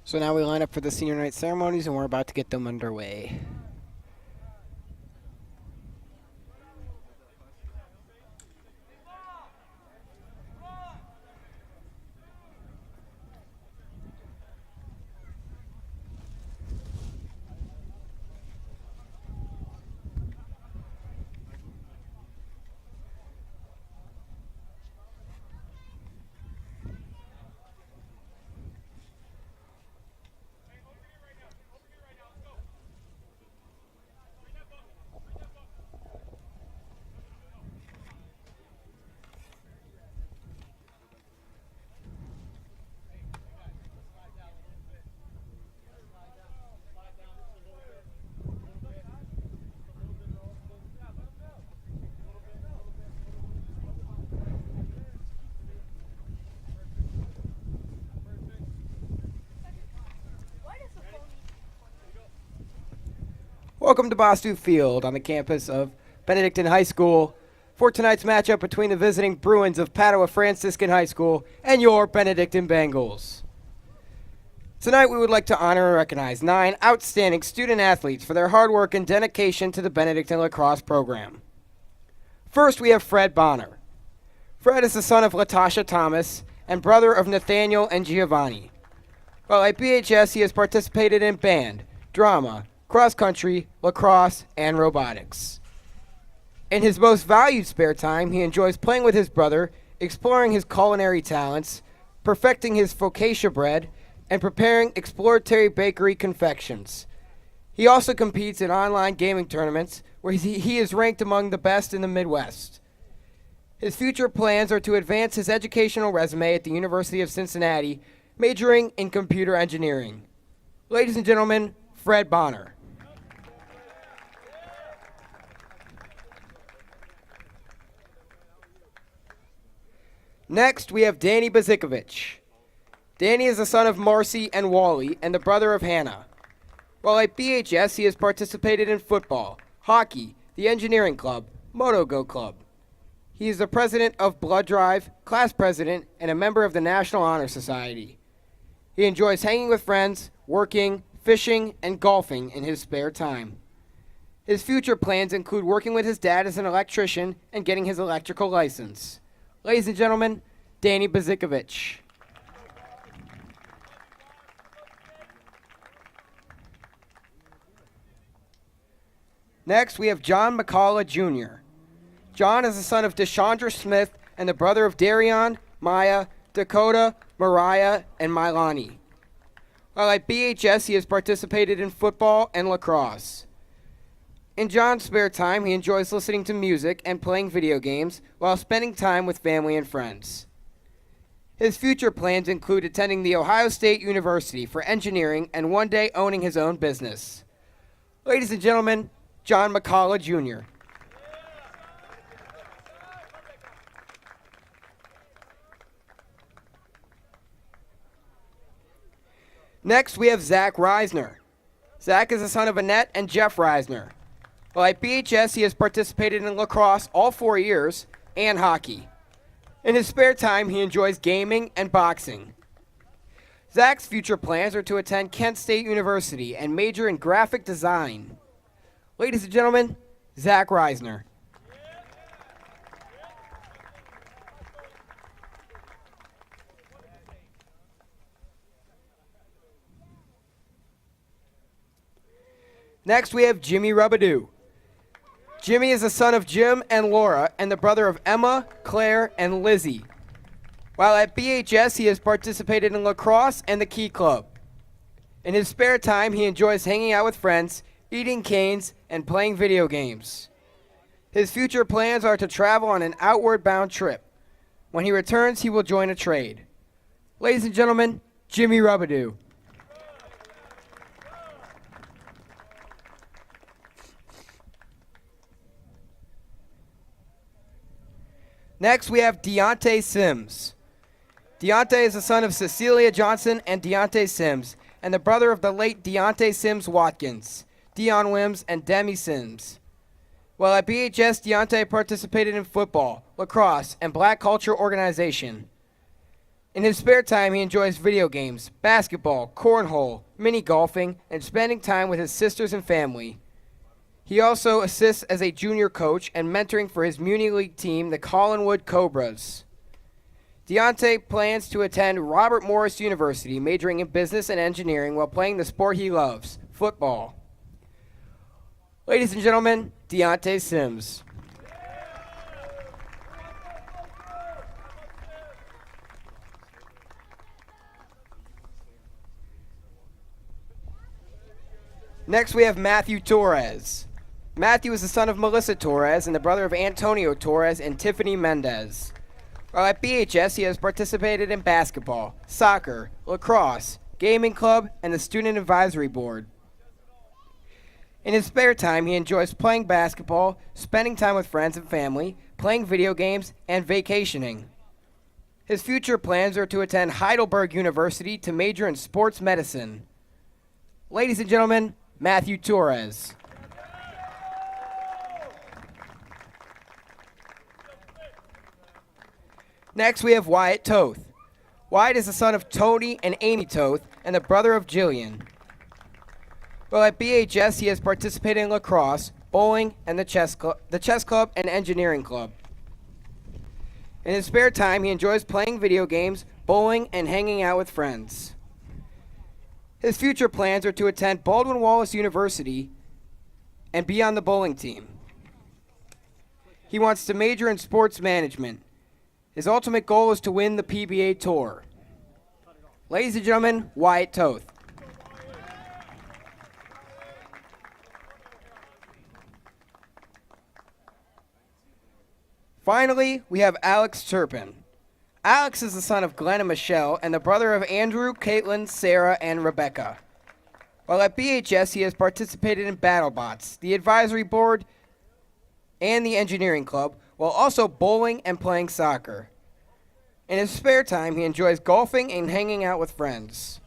So now we line up for the senior night ceremonies, and we're about to get them underway. Welcome to Bossu Field on the campus of Benedictine High School for tonight's matchup between the visiting Bruins of Padua Franciscan High School and your Benedictine Bengals. Tonight we would like to honor and recognize 9 outstanding student athletes for their hard work and dedication to the Benedictine Lacrosse program. First we have Fred Bonner. Fred is the son of Latasha Thomas and brother of Nathaniel and Giovanni. While at BHS he has participated in band, drama, cross-country, lacrosse, and robotics. In his most valued spare time, he enjoys playing with his brother, exploring his culinary talents, perfecting his focaccia bread, and preparing exploratory bakery confections. He also competes in online gaming tournaments, where he is ranked among the best in the Midwest. His future plans are to advance his educational resume at the University of Cincinnati, majoring in computer engineering. Ladies and gentlemen, Fred Bonner. Next, we have Danny Bazikovic. Danny is the son of Marcy and Wally and the brother of Hannah. While at BHS, he has participated in football, hockey, the engineering club, MotoGo Club. He is the president of Blood Drive, class president, and a member of the National Honor Society. He enjoys hanging with friends, working, fishing, and golfing in his spare time. His future plans include working with his dad as an electrician and getting his electrical license. Ladies and gentlemen, Danny Bazikovic. Next, we have John McCullough Jr. John is the son of Deshandra Smith and the brother of Darion, Maya, Dakota, Mariah, and Milani. While at BHS, he has participated in football and lacrosse. In John's spare time, he enjoys listening to music and playing video games while spending time with family and friends. His future plans include attending The Ohio State University for engineering and one day owning his own business. Ladies and gentlemen, John McCullough Jr. Next, we have Zach Reisner. Zach is the son of Annette and Jeff Reisner. While at BHS, he has participated in lacrosse all 4 years and hockey. In his spare time, he enjoys gaming and boxing. Zach's future plans are to attend Kent State University and major in graphic design. Ladies and gentlemen, Zach Reisner. Next, we have Jimmy Rubadoo. Jimmy is the son of Jim and Laura and the brother of Emma, Claire, and Lizzie. While at BHS, he has participated in lacrosse and the Key Club. In his spare time, he enjoys hanging out with friends, eating canes, and playing video games. His future plans are to travel on an outward bound trip. When he returns, he will join a trade. Ladies and gentlemen, Jimmy Rubadoo. Next, we have Deontay Sims. Deontay is the son of Cecilia Johnson and Deontay Sims, and the brother of the late Deontay Sims Watkins, Dion Wims, and Demi Sims. While at BHS, Deontay participated in football, lacrosse, and black culture organization. In his spare time, he enjoys video games, basketball, cornhole, mini golfing, and spending time with his sisters and family. He also assists as a junior coach and mentoring for his Muni League team, the Collinwood Cobras. Deontay plans to attend Robert Morris University, majoring in business and engineering while playing the sport he loves, football. Ladies and gentlemen, Deontay Sims. Next, we have Matthew Torres. Matthew is the son of Melissa Torres and the brother of Antonio Torres and Tiffany Mendez. While at BHS, he has participated in basketball, soccer, lacrosse, gaming club, and the student advisory board. In his spare time, he enjoys playing basketball, spending time with friends and family, playing video games, and vacationing. His future plans are to attend Heidelberg University to major in sports medicine. Ladies and gentlemen, Matthew Torres. Next, we have Wyatt Toth. Wyatt is the son of Tony and Amy Toth and the brother of Jillian. While at BHS, he has participated in lacrosse, bowling, and the chess club and engineering club. In his spare time, he enjoys playing video games, bowling, and hanging out with friends. His future plans are to attend Baldwin Wallace University and be on the bowling team. He wants to major in sports management. His ultimate goal is to win the PBA Tour. Ladies and gentlemen, Wyatt Toth. Finally, we have Alex Turpin. Alex is the son of Glenn and Michelle and the brother of Andrew, Caitlin, Sarah, and Rebecca. While at BHS, he has participated in BattleBots, the advisory board, and the engineering club, while also bowling and playing soccer. In his spare time, he enjoys golfing and hanging out with friends.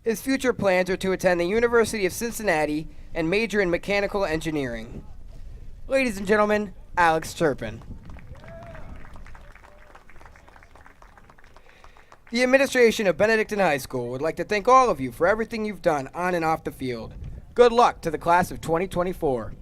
His future plans are to attend the University of Cincinnati and major in mechanical engineering. Ladies and gentlemen, Alex Turpin. The administration of Benedictine High School would like to thank all of you for everything you've done on and off the field. Good luck to the class of 2024.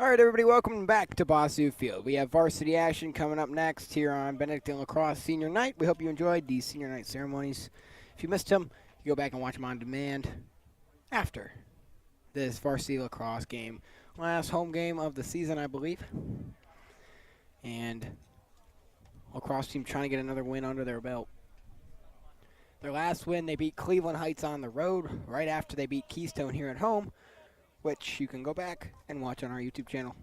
All right, everybody, welcome back to Bossu Field. We have varsity action coming up next here on Benedictine Lacrosse Senior Night. We hope you enjoyed these Senior Night ceremonies. If you missed them, you go back and watch them on demand after this varsity lacrosse game. Last home game of the season, I believe. And lacrosse team trying to get another win under their belt. Their last win, they beat Cleveland Heights on the road right after they beat Keystone here at home, which you can go back and watch on our YouTube channel.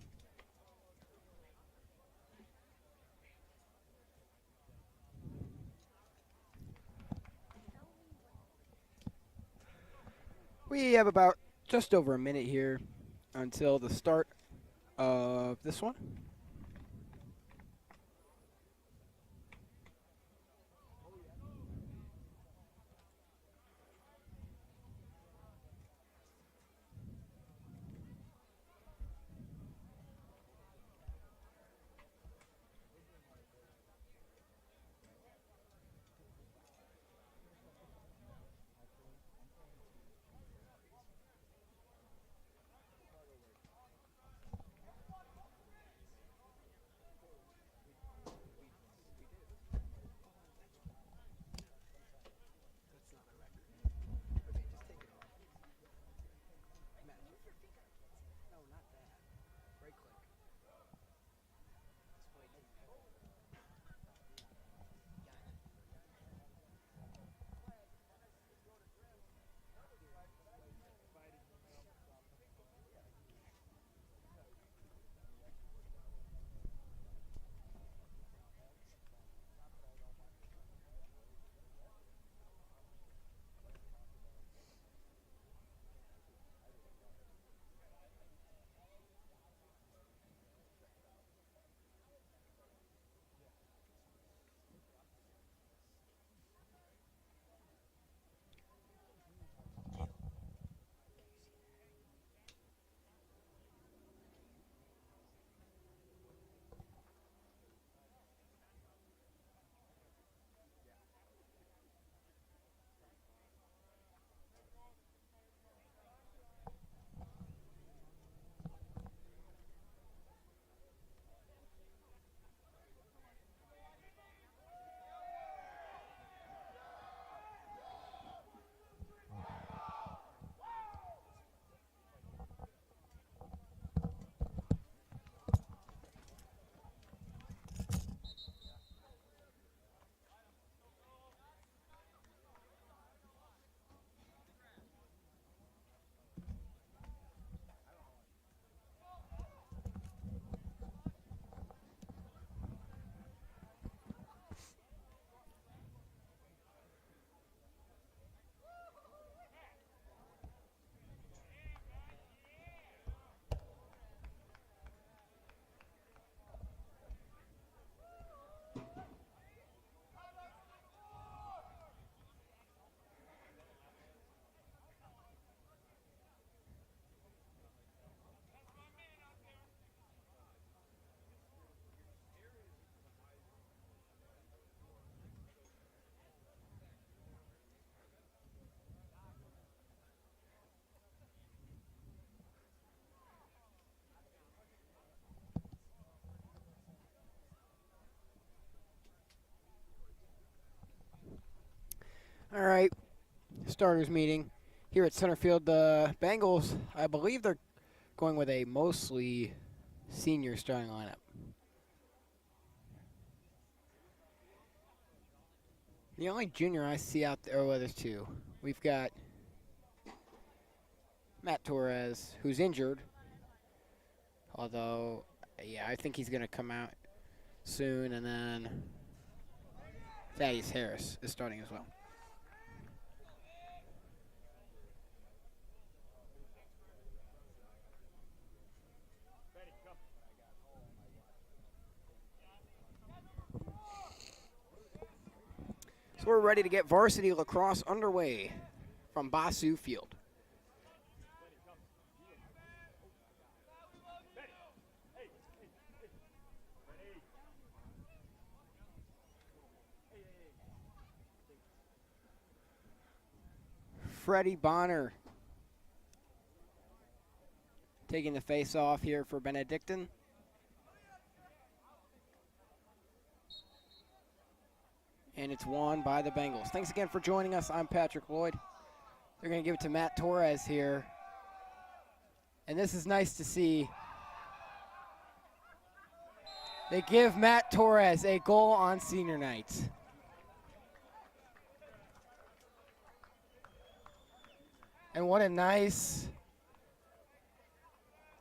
We have about just over a minute here until the start of this one. All right, starters meeting here at center field. The Bengals, I believe they're going with a mostly senior starting lineup. The only junior I see out there, well, there's two. We've got Matt Torres, who's injured. Although, yeah, I think he's going to come out soon. And then Thaddeus Harris is starting as well. So we're ready to get varsity lacrosse underway from Bossu Field. Freddie Bonner taking the face off here for Benedictine. And it's won by the Bengals. Thanks again for joining us. I'm Patrick Lloyd. They're going to give it to Matt Torres here. And this is nice to see. They give Matt Torres a goal on senior night. And what a nice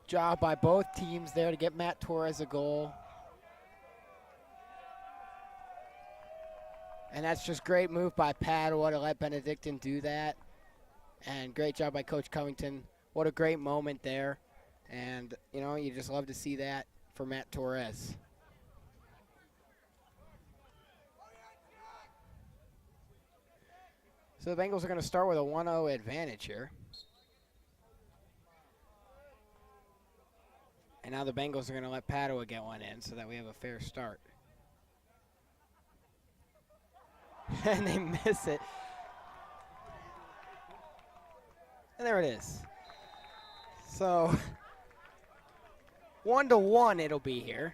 job by both teams there to get Matt Torres a goal. And that's just great move by Padua to let Benedictine do that. And great job by Coach Covington. What a great moment there. And, you know, you just love to see that for Matt Torres. So the Bengals are going to start with a 1-0 advantage here. And now the Bengals are going to let Padua get one in so that we have a fair start. And they miss it. And there it is. So 1-1 it'll be here.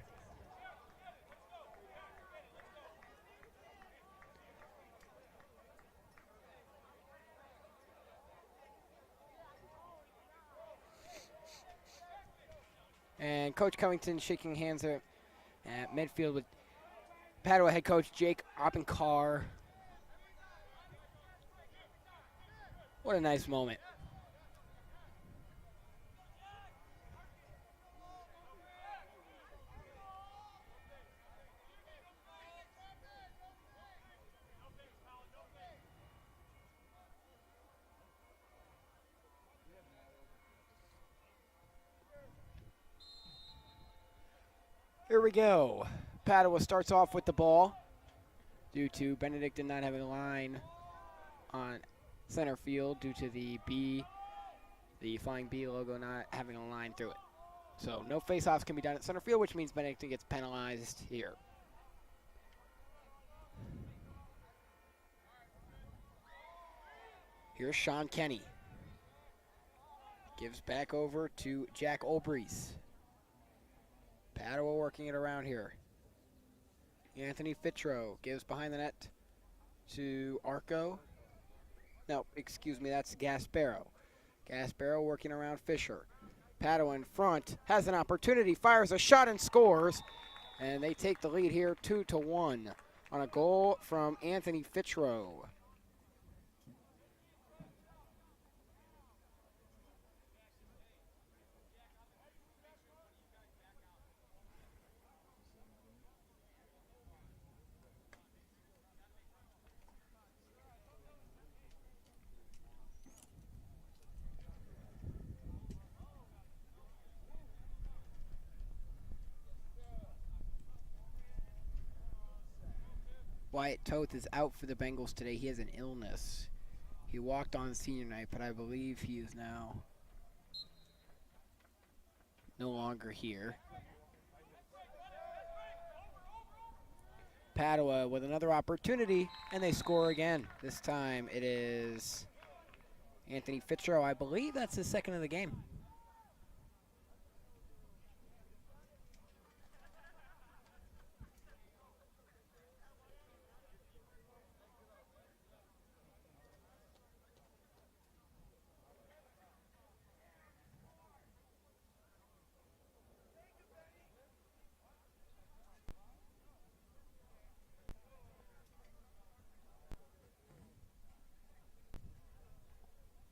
And Coach Covington shaking hands there at midfield with Padua head coach Jake Oppenkar. What a nice moment. Here we go. Padua starts off with the ball due to Benedictine not having a line on center field due to the flying B logo not having a line through it. So no face-offs can be done at center field, which means Benedictine gets penalized here. Here's Sean Kenny. Gives back over to Jack Olbreeze. Padua working it around here. Anthony Fitro gives behind the net to Arco. No, excuse me, that's Gasparo. Gasparo working around Fisher. Padua in front, has an opportunity, fires a shot and scores. And they take the lead here 2-1 on a goal from Anthony Fitro. Wyatt Toth is out for the Bengals today. He has an illness. He walked on senior night, but I believe he is now no longer here. Padua with another opportunity, and they score again. This time it is Anthony Fitro. I believe that's his second of the game.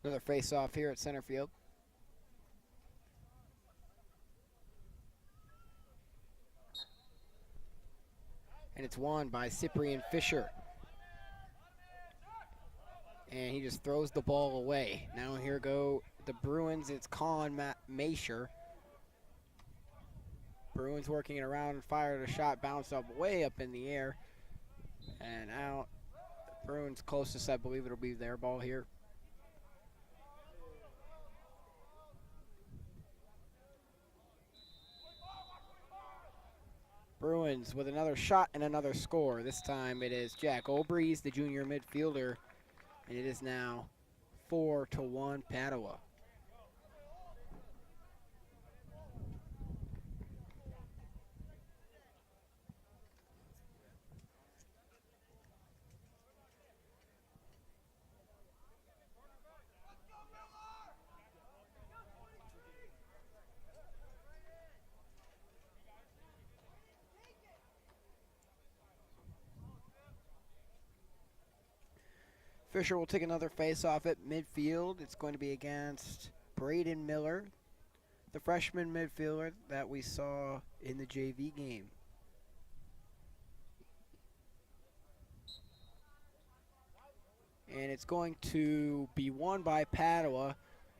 Another face-off here at center field. And it's won by Cyprian Fisher. And he just throws the ball away. Now here go the Bruins. It's Colin Masher. Bruins working it around and fired a shot, bounced up way up in the air. And out. Bruins closest, I believe it'll be their ball here. Bruins with another shot and another score. This time it is Jack Olbreeze, the junior midfielder, and it is now 4-1 Padua. Fisher will take another face-off at midfield. It's going to be against Braden Miller, the freshman midfielder that we saw in the JV game. And it's going to be won by Padua,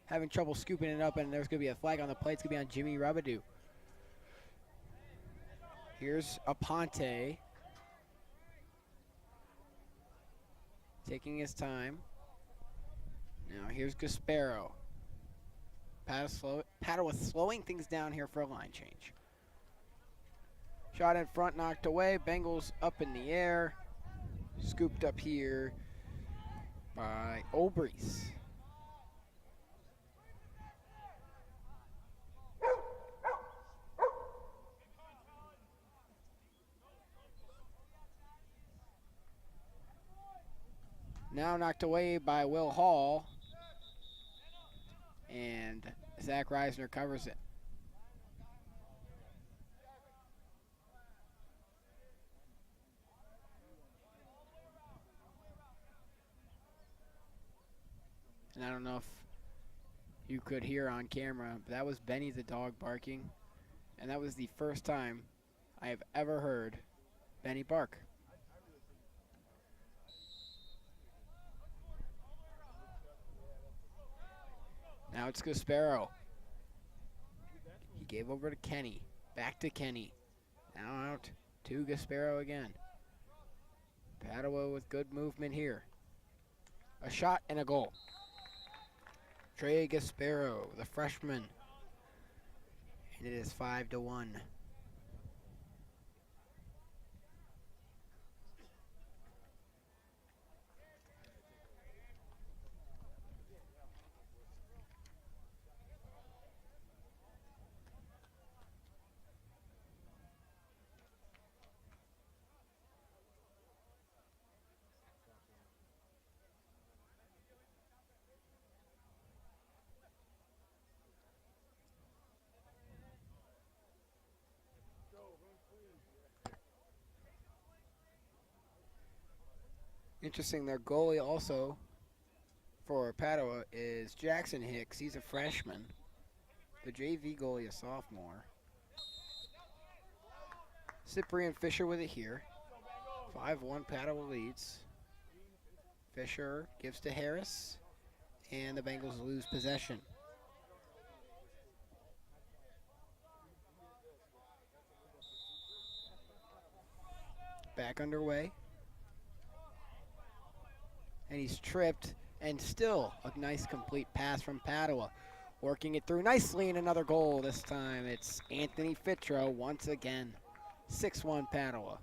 having trouble scooping it up, and there's going to be a flag on the plate. It's going to be on Jimmy Rabadou. Here's Aponte, taking his time. Now here's Gasparo. Padua slowing things down here for a line change. Shot in front, knocked away. Bengals up in the air. Scooped up here by Olbrees. Now knocked away by Will Hall. And Zach Reisner covers it. And I don't know if you could hear on camera, but that was Benny the dog barking. And that was the first time I have ever heard Benny bark. Now it's Gasparo. He gave over to Kenny. Back to Kenny. Now out to Gasparo again. Padua with good movement here. A shot and a goal. Trey Gasparo, the freshman. And it is 5-1. Interesting, their goalie also for Padua is Jackson Hicks. He's a freshman. The JV goalie, a sophomore. Cyprian Fisher with it here. 5-1, Padua leads. Fisher gives to Harris, and the Bengals lose possession. Back underway. And he's tripped, and still a nice complete pass from Padua. Working it through nicely, and another goal. This time it's Anthony Fitro once again. 6-1 Padua.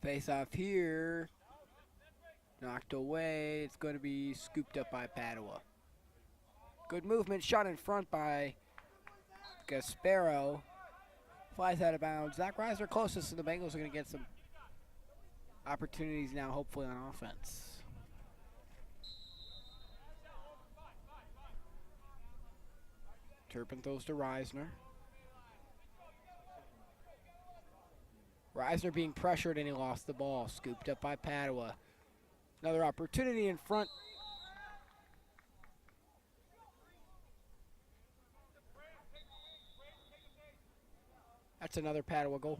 Face off here. Knocked away. It's going to be scooped up by Padua. Good movement. Shot in front by Gasparo. Flies out of bounds. Zach Reisner closest, so the Bengals are going to get some opportunities now, hopefully, on offense. Turpin throws to Reisner. Reisner being pressured, and he lost the ball. Scooped up by Padua. Another opportunity in front. That's another Padua goal.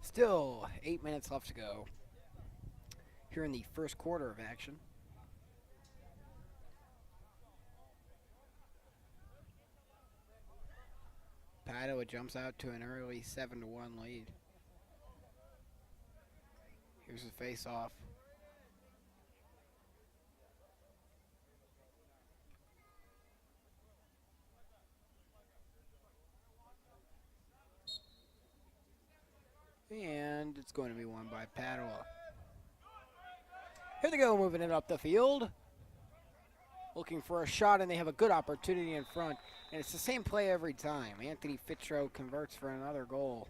Still 8 minutes left to go here in the first quarter of action. Padua jumps out to an early 7-1 lead. Here's the face-off. And it's going to be won by Padua. Here they go, moving it up the field. Looking for a shot, and they have a good opportunity in front. And it's the same play every time. Anthony Fitro converts for another goal.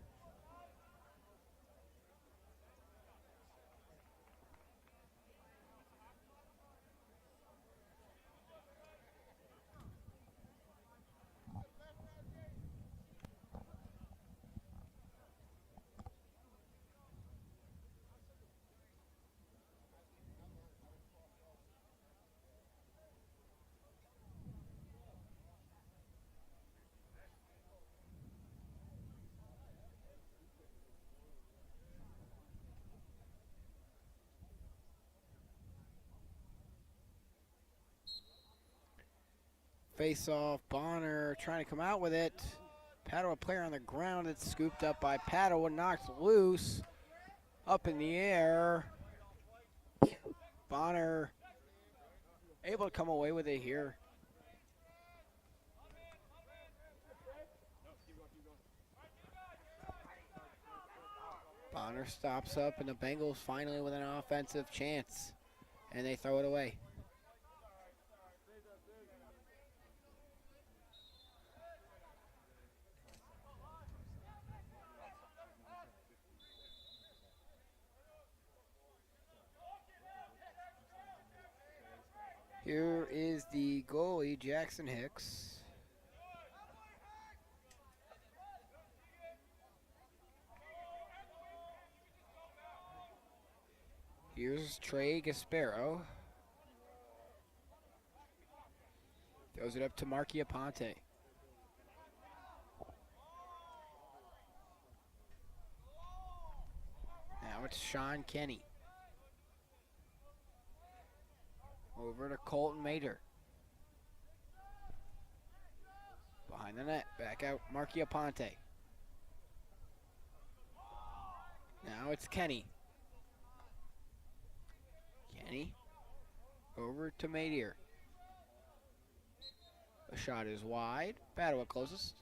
Face off, Bonner trying to come out with it. Padua player on the ground. It's scooped up by Padua, knocked loose. Up in the air. Bonner able to come away with it here. Bonner stops up, and the Bengals finally with an offensive chance. And they throw it away. Here is the goalie, Jackson Hicks. Here's Trey Gasparo. Throws it up to Marky Aponte. Now it's Sean Kenny. Over to Colton Mater. Behind the net, back out Marky Aponte. Now it's Kenny. Kenny over to Mater. A shot is wide. Padua closest.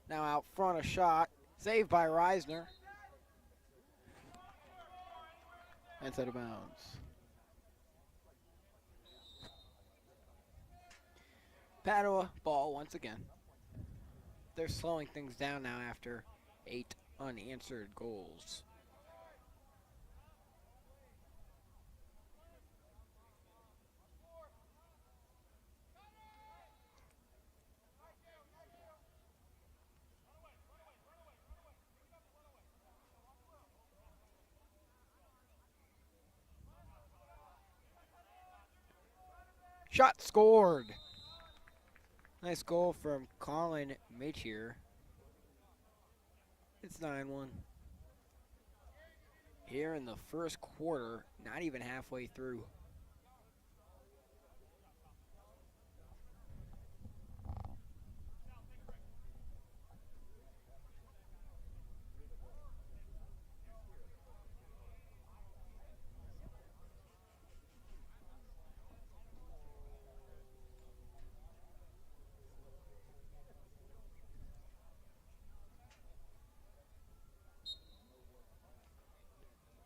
Now out front, a shot. Saved by Reisner. That's out of bounds. Padua ball once again. They're slowing things down now after 8 unanswered goals. Shot scored. Nice goal from Colin Machier. It's 9-1. Here in the first quarter, not even halfway through.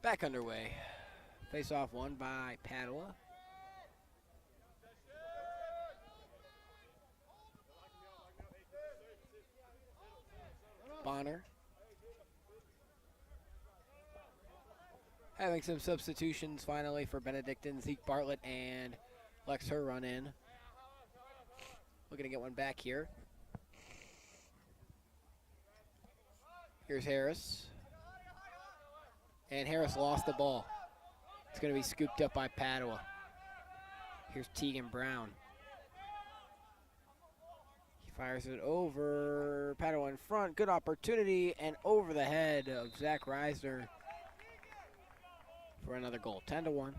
Back underway. Face off won by Padua. Bonner. Having some substitutions finally for Benedictine. Zeke Bartlett and Lex Her run in. Looking to get one back here. Here's Harris. And Harris lost the ball. It's going to be scooped up by Padua. Here's Tegan Brown. He fires it over. Padua in front. Good opportunity. And over the head of Zach Reisner for another goal. 10-1.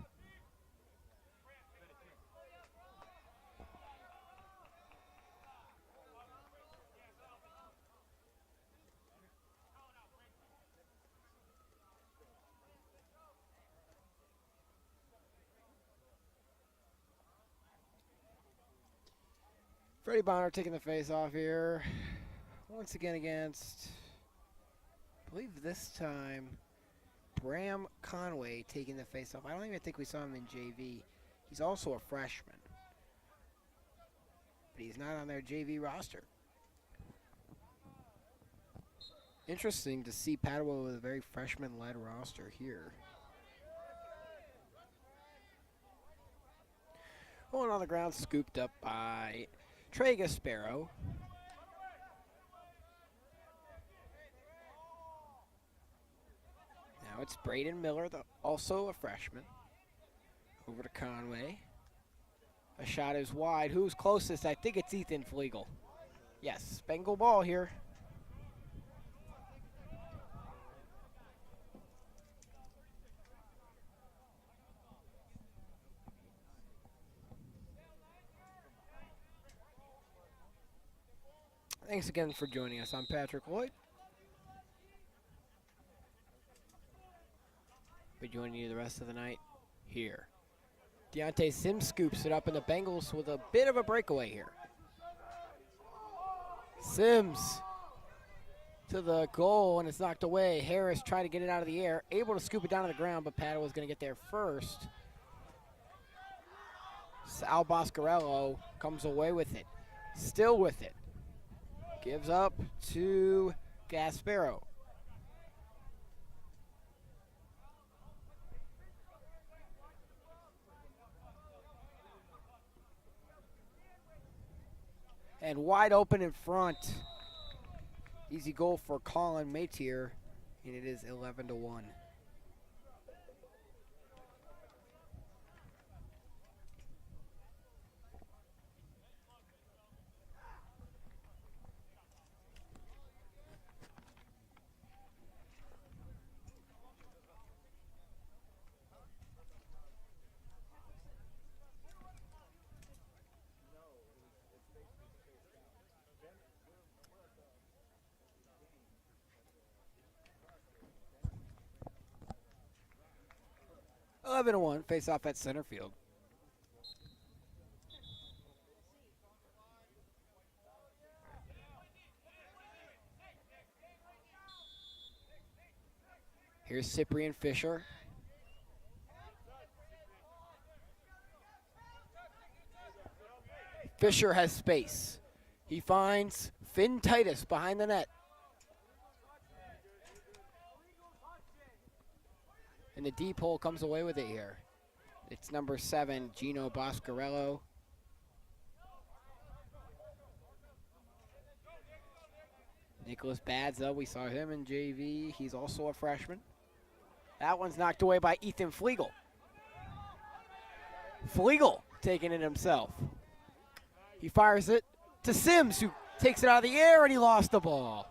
Freddie Bonner taking the face off here. Once again against, I believe this time, Bram Conway taking the face off. I don't even think we saw him in JV. He's also a freshman, but he's not on their JV roster. Interesting to see Padua with a very freshman-led roster here. Going on the ground, scooped up by Trey Gasparo. Now it's Braden Miller, also a freshman. Over to Conway. A shot is wide. Who's closest? I think it's Ethan Flegel. Yes, Bengal ball here. Thanks again for joining us. I'm Patrick Lloyd. Be joining you the rest of the night here. Deontay Sims scoops it up, and the Bengals with a bit of a breakaway here. Sims to the goal, and it's knocked away. Harris tried to get it out of the air, able to scoop it down to the ground, but Padua was going to get there first. Sal Boscarello comes away with it, still with it. Gives up to Gasparo. And wide open in front. Easy goal for Colin Matier, and it is 11-1. Eleven to 1, face off at center field. Here's Cyprian Fisher. Fisher has space. He finds Finn Titus behind the net. And the deep hole comes away with it here. It's number 7, Gino Boscarello. Nicholas Badza, we saw him in JV. He's also a freshman. That one's knocked away by Ethan Flegel. Flegel taking it himself. He fires it to Sims, who takes it out of the air, and he lost the ball.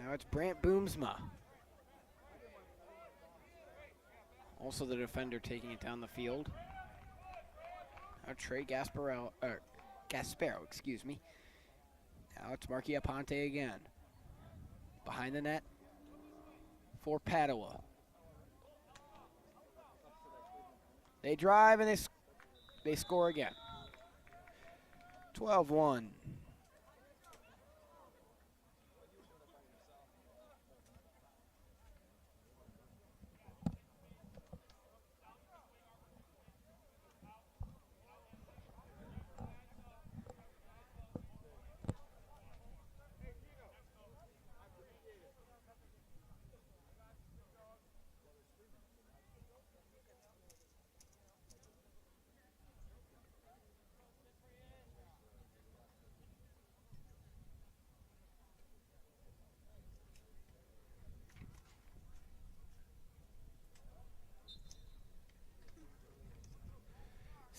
Now it's Brant Boomsma. Also the defender taking it down the field. Now Trey Gasparo, excuse me. Now it's Marky Aponte again. Behind the net for Padua. They drive and they score again. 12-1.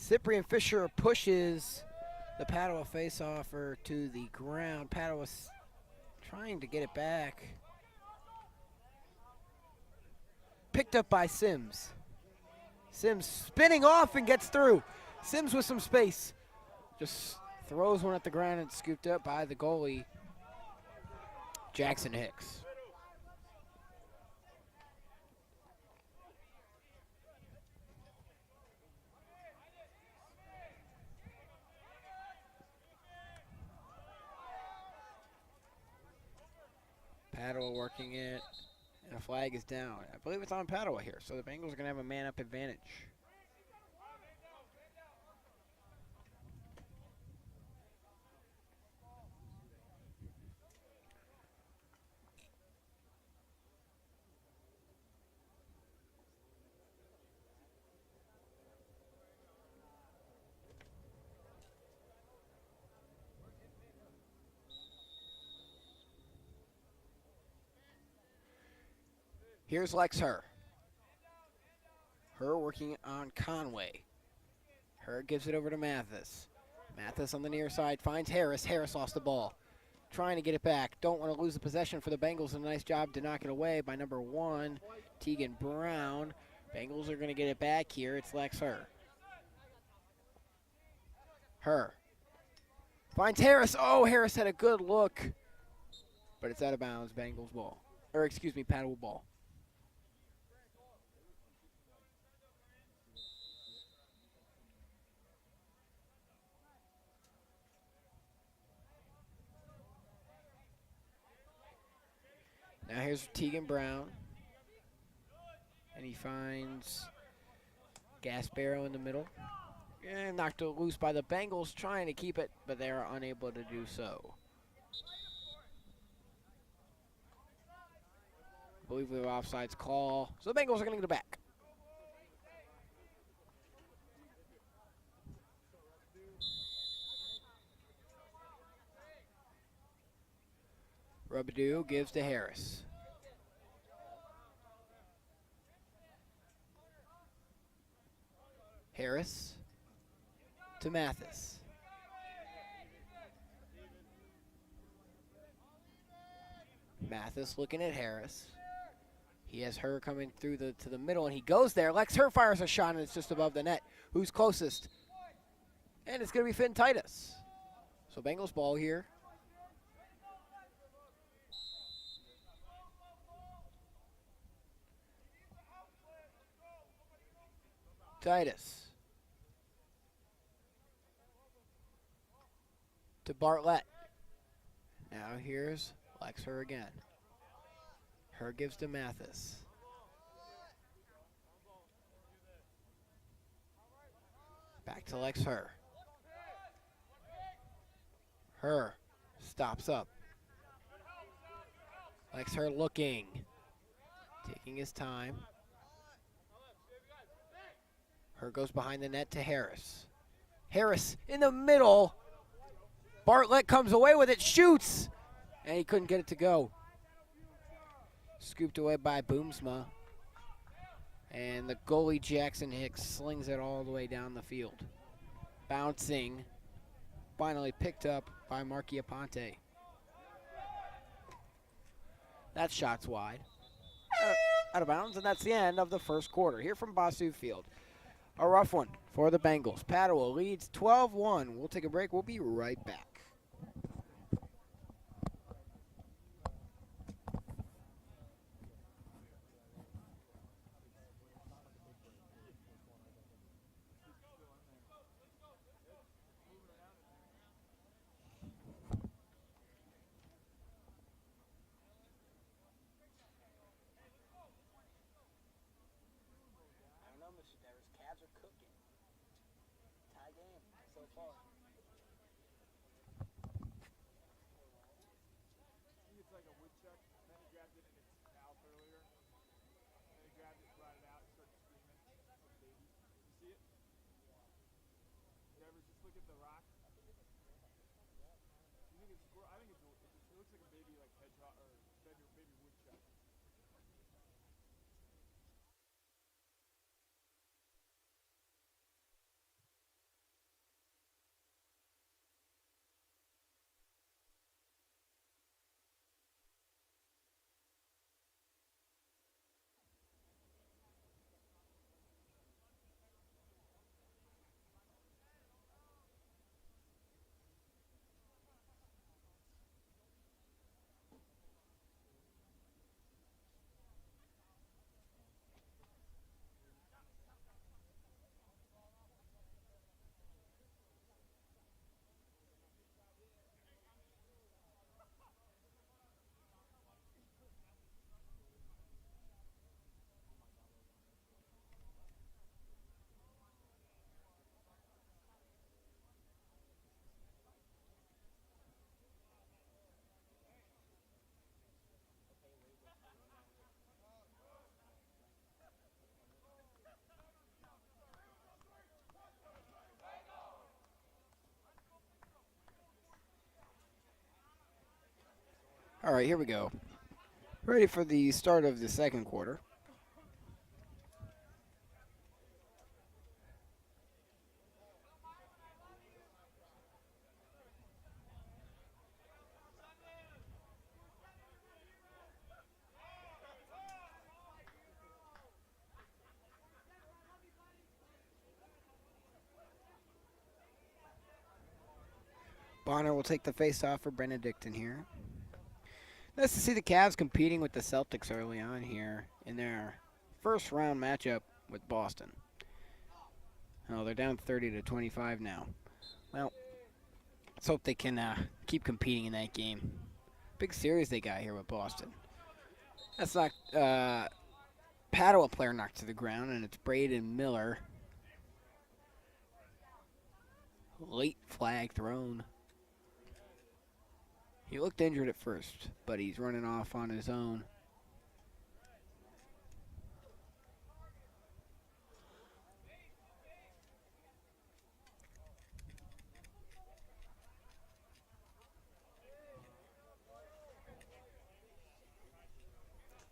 Cyprian Fisher pushes the Padua face-offer to the ground. Padua's trying to get it back. Picked up by Sims. Sims spinning off and gets through. Sims with some space. Just throws one at the ground and scooped up by the goalie, Jackson Hicks. Padua working it, and a flag is down. I believe it's on Padua here, so the Bengals are going to have a man-up advantage. Here's Lex Herr. Herr working on Conway. Herr gives it over to Mathis. Mathis on the near side finds Harris. Harris lost the ball. Trying to get it back. Don't want to lose the possession for the Bengals. A nice job to knock it away by number 1, Tegan Brown. Bengals are going to get it back here. It's Lex Herr. Herr finds Harris. Oh, Harris had a good look, but it's out of bounds. Bengals ball. Or excuse me, Padua ball. Now here's Tegan Brown. And he finds Gasparo in the middle. And knocked it loose by the Bengals, trying to keep it, but they are unable to do so. I believe we have offsides call. So the Bengals are going to get it back. Rubadou gives to Harris. Harris to Mathis. Mathis looking at Harris. He has Herr coming through to the middle, and he goes there. Lex Herr fires a shot, and it's just above the net. Who's closest? And it's going to be Finn Titus. So Bengals ball here. Titus to Bartlett. Now here's Lex Herr again. Herr gives to Mathis. Back to Lex Herr. Herr stops up. Lex Herr looking. Taking his time. Herr goes behind the net to Harris. Harris in the middle. Bartlett comes away with it, shoots, and he couldn't get it to go. Scooped away by Boomsma. And the goalie Jackson Hicks slings it all the way down the field. Bouncing. Finally picked up by Marky Aponte. That shot's wide. Out of bounds, and that's the end of the first quarter. Here from Bossu Field. A rough one for the Bengals. Padua leads 12-1. We'll take a break. We'll be right back. All right, here we go. Ready for the start of the second quarter. Bonner will take the face-off for Benedictine here. Nice to see the Cavs competing with the Celtics early on here in their first round matchup with Boston. Oh, they're down 30-25 now. Well, let's hope they can keep competing in that game. Big series they got here with Boston. That's knocked Padua player knocked to the ground, and it's Braden Miller. Late flag thrown. He looked injured at first, but he's running off on his own.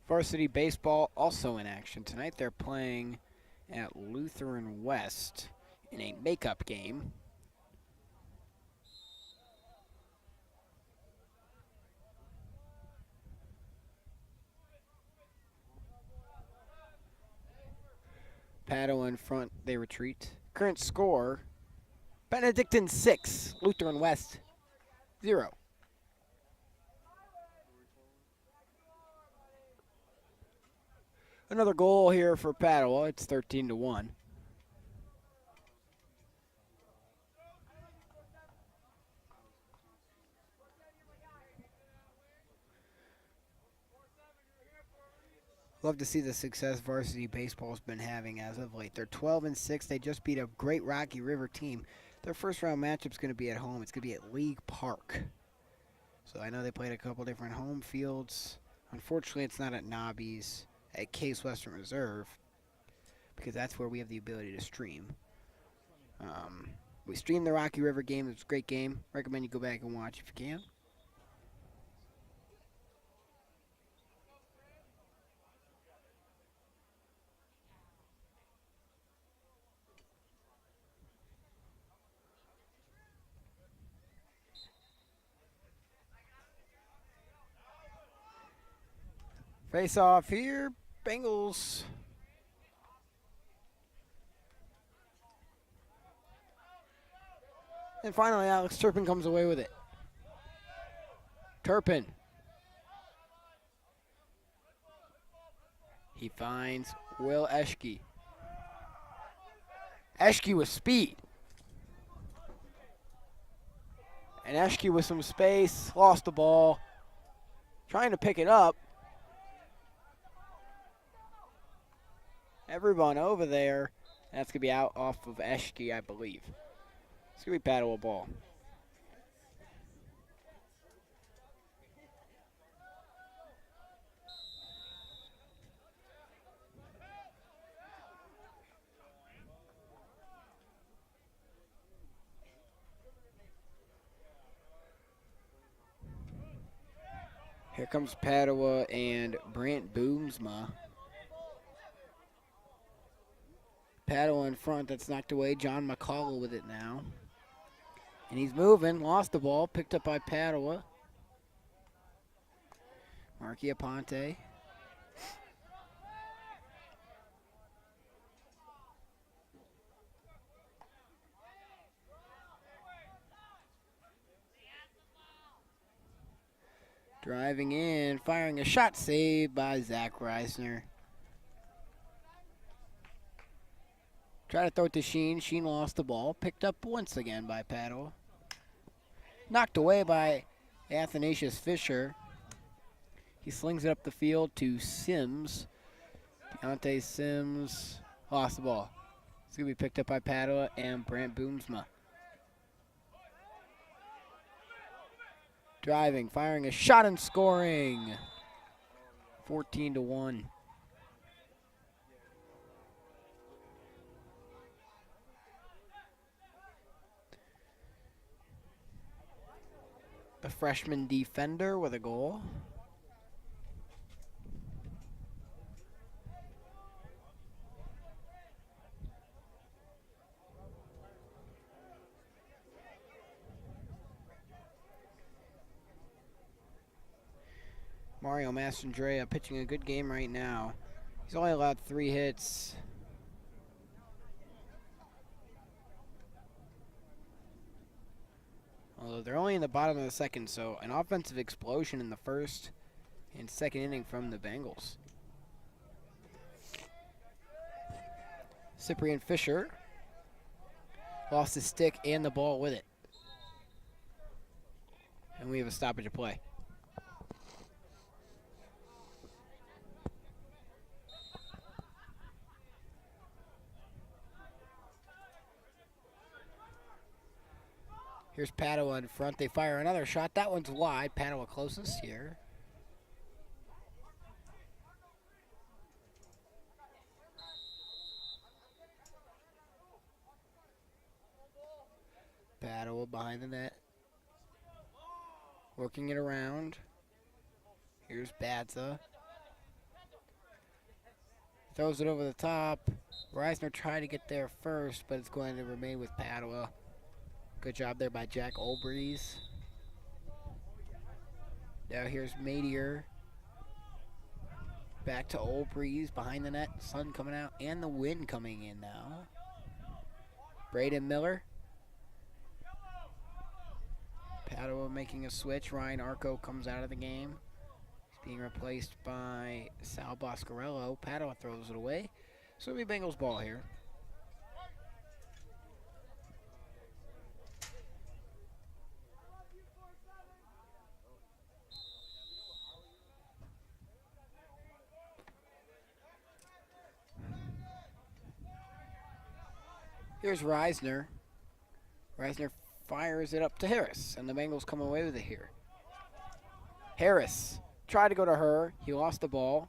Varsity baseball also in action tonight. They're playing at Lutheran West in a makeup game. Padua in front, they retreat. Current score, Benedictine 6, Lutheran West 0. Another goal here for Padua. It's 13-1. Love to see the success varsity baseball's been having as of late. They're 12-6. They just beat a great Rocky River team. Their first round matchup's going to be at home. It's going to be at League Park. So I know they played a couple different home fields. Unfortunately, it's not at Nobby's, at Case Western Reserve, because that's where we have the ability to stream. We streamed the Rocky River game. It was a great game. Recommend you go back and watch if you can. Face off here, Bengals. And finally, Alex Turpin comes away with it. Turpin. He finds Will Eschke. Eschke with speed. And Eschke with some space, lost the ball. Trying to pick it up. Everyone over there. That's going to be out off of Eschke, I believe. It's going to be Padua ball. Here comes Padua and Brant Boomsma. Padua in front, that's knocked away. John McCall with it now. And he's moving, lost the ball, picked up by Padua. Marky Aponte. Driving in, firing a shot, saved by Zach Reisner. Try to throw it to Sheen. Sheen lost the ball. Picked up once again by Padua. Knocked away by Athanasius Fisher. He slings it up the field to Sims. Deontay Sims lost the ball. It's going to be picked up by Padua and Brant Boomsma. Driving, firing a shot and scoring. 14-1. the freshman defender with a goal. Mario Mastandrea pitching a good game right now. He's only allowed 3 hits. Although they're only in the bottom of the second, so an offensive explosion in the first and second inning from the Bengals. Cyprian Fisher lost his stick and the ball with it. And we have a stoppage of play. Here's Padua in front. They fire another shot. That one's wide. Padua closest here. Padua behind the net. Working it around. Here's Badza. Throws it over the top. Reisner tried to get there first, but it's going to remain with Padua. Good job there by Jack Olbreeze. Now here's Madier. Back to Olbreeze behind the net. Sun coming out and the wind coming in now. Braden Miller. Padua making a switch. Ryan Arco comes out of the game. He's being replaced by Sal Boscarello. Padua throws it away. So it'll be Bengals ball here. Here's Reisner. Reisner fires it up to Harris, and the Bengals come away with it here. Harris tried to go to her. He lost the ball.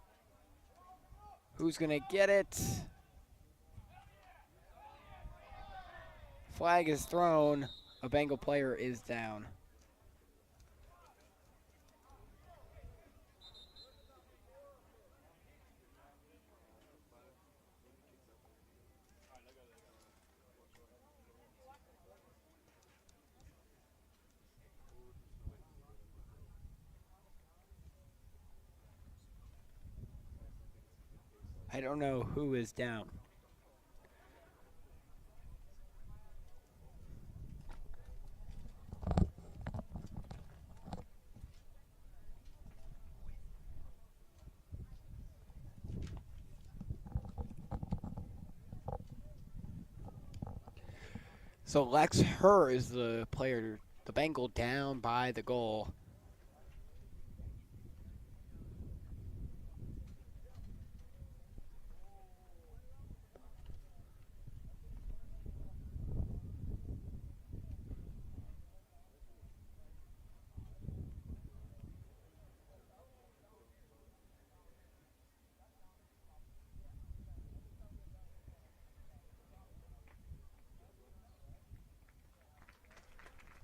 Who's going to get it? Flag is thrown. A Bengal player is down. I don't know who is down. So Lex Herr is the player, the Bengal down by the goal.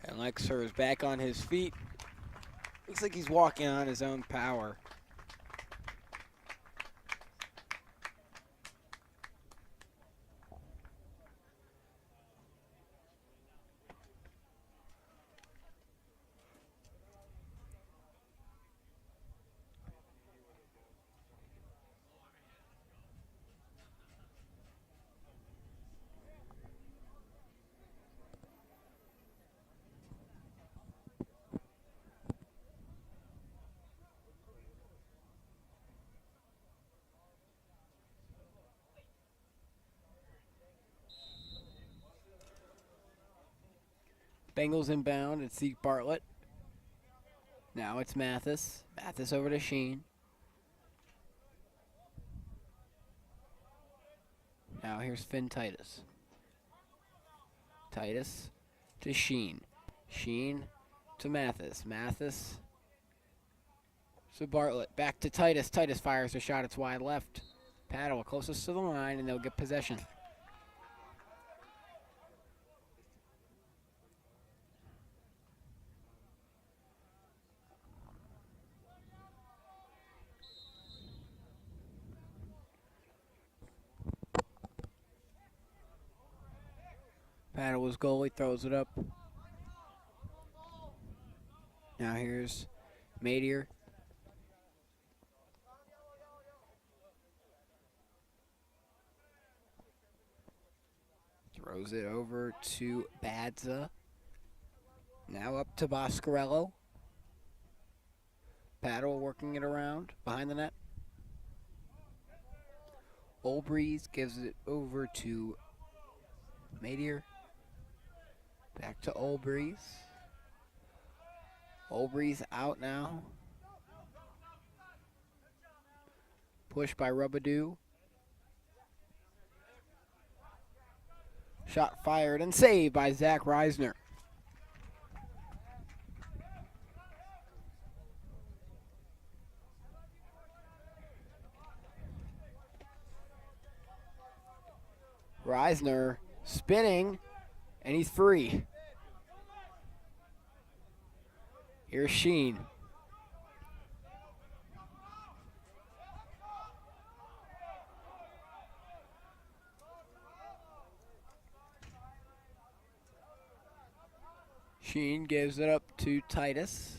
And Lex Herr is back on his feet. Looks like he's walking on his own power. Bengals inbound. It's Zeke Bartlett. Now it's Mathis. Mathis over to Sheen. Now here's Finn Titus. Titus to Sheen. Sheen to Mathis. Mathis to Bartlett. Back to Titus. Titus fires a shot. It's wide left. Padua closest to the line, and they'll get possession. Padua's goalie throws it up. Now here's Madier. Throws it over to Badza. Now up to Boscarello. Padua working it around behind the net. Olbreeze gives it over to Madier. Back to Olbreeze. Olbreeze out now. Pushed by Rubadoo. Shot fired and saved by Zach Reisner. Reisner spinning, and he's free. Here's Sheen. Sheen gives it up to Titus.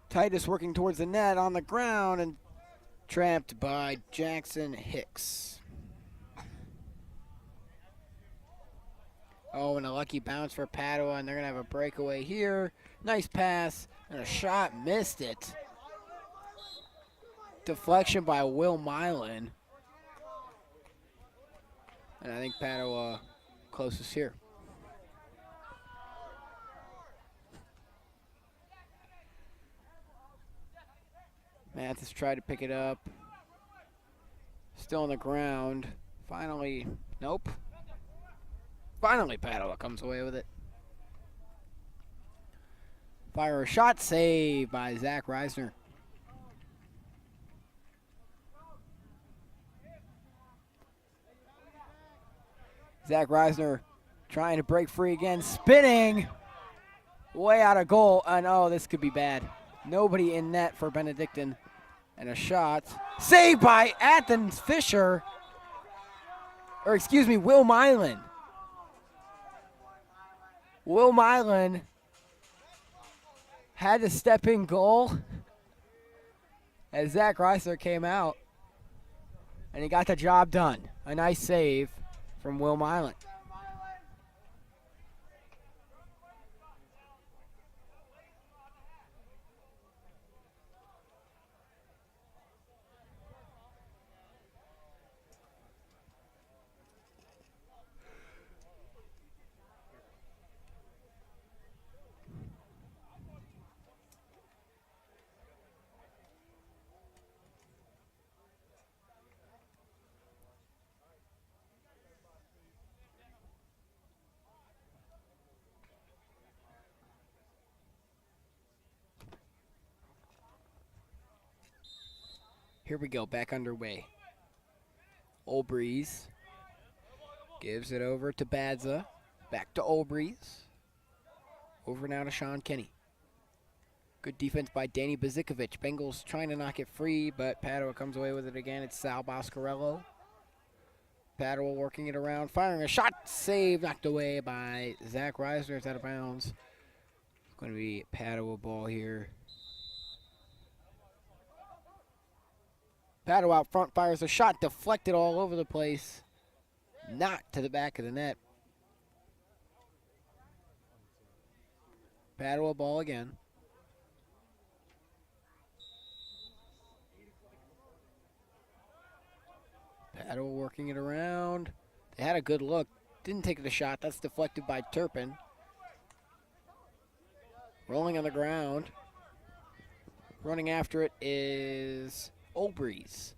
Titus working towards the net on the ground and trapped by Jackson Hicks. Oh, and a lucky bounce for Padua, and they're going to have a breakaway here. Nice pass, and a shot, missed it. Deflection by Will Milan. And I think Padua closest here. Mathis tried to pick it up. Still on the ground. Finally, nope. Finally, Padua comes away with it. Fire a shot, save by Zach Reisner. Zach Reisner trying to break free again, spinning way out of goal. And oh, this could be bad. Nobody in net for Benedictine. And a shot. Saved by Athens Fisher. Or excuse me, Will Milan. Will Milan had to step in goal as Zach Reisner came out. And he got the job done. A nice save from Will Milan. Here we go, back underway. Olbreeze gives it over to Badza. Back to Olbreeze. Over now to Sean Kenny. Good defense by Danny Bezikovic. Bengals trying to knock it free, but Padua comes away with it again. It's Sal Boscarello. Padua working it around, firing a shot. Save, knocked away by Zach Reisner. It's out of bounds. It's going to be Padua ball here. Padua out front fires a shot, deflected all over the place. Not to the back of the net. Padua ball again. Padua working it around. They had a good look. Didn't take the shot. That's deflected by Turpin. Rolling on the ground. Running after it is Olbreeze.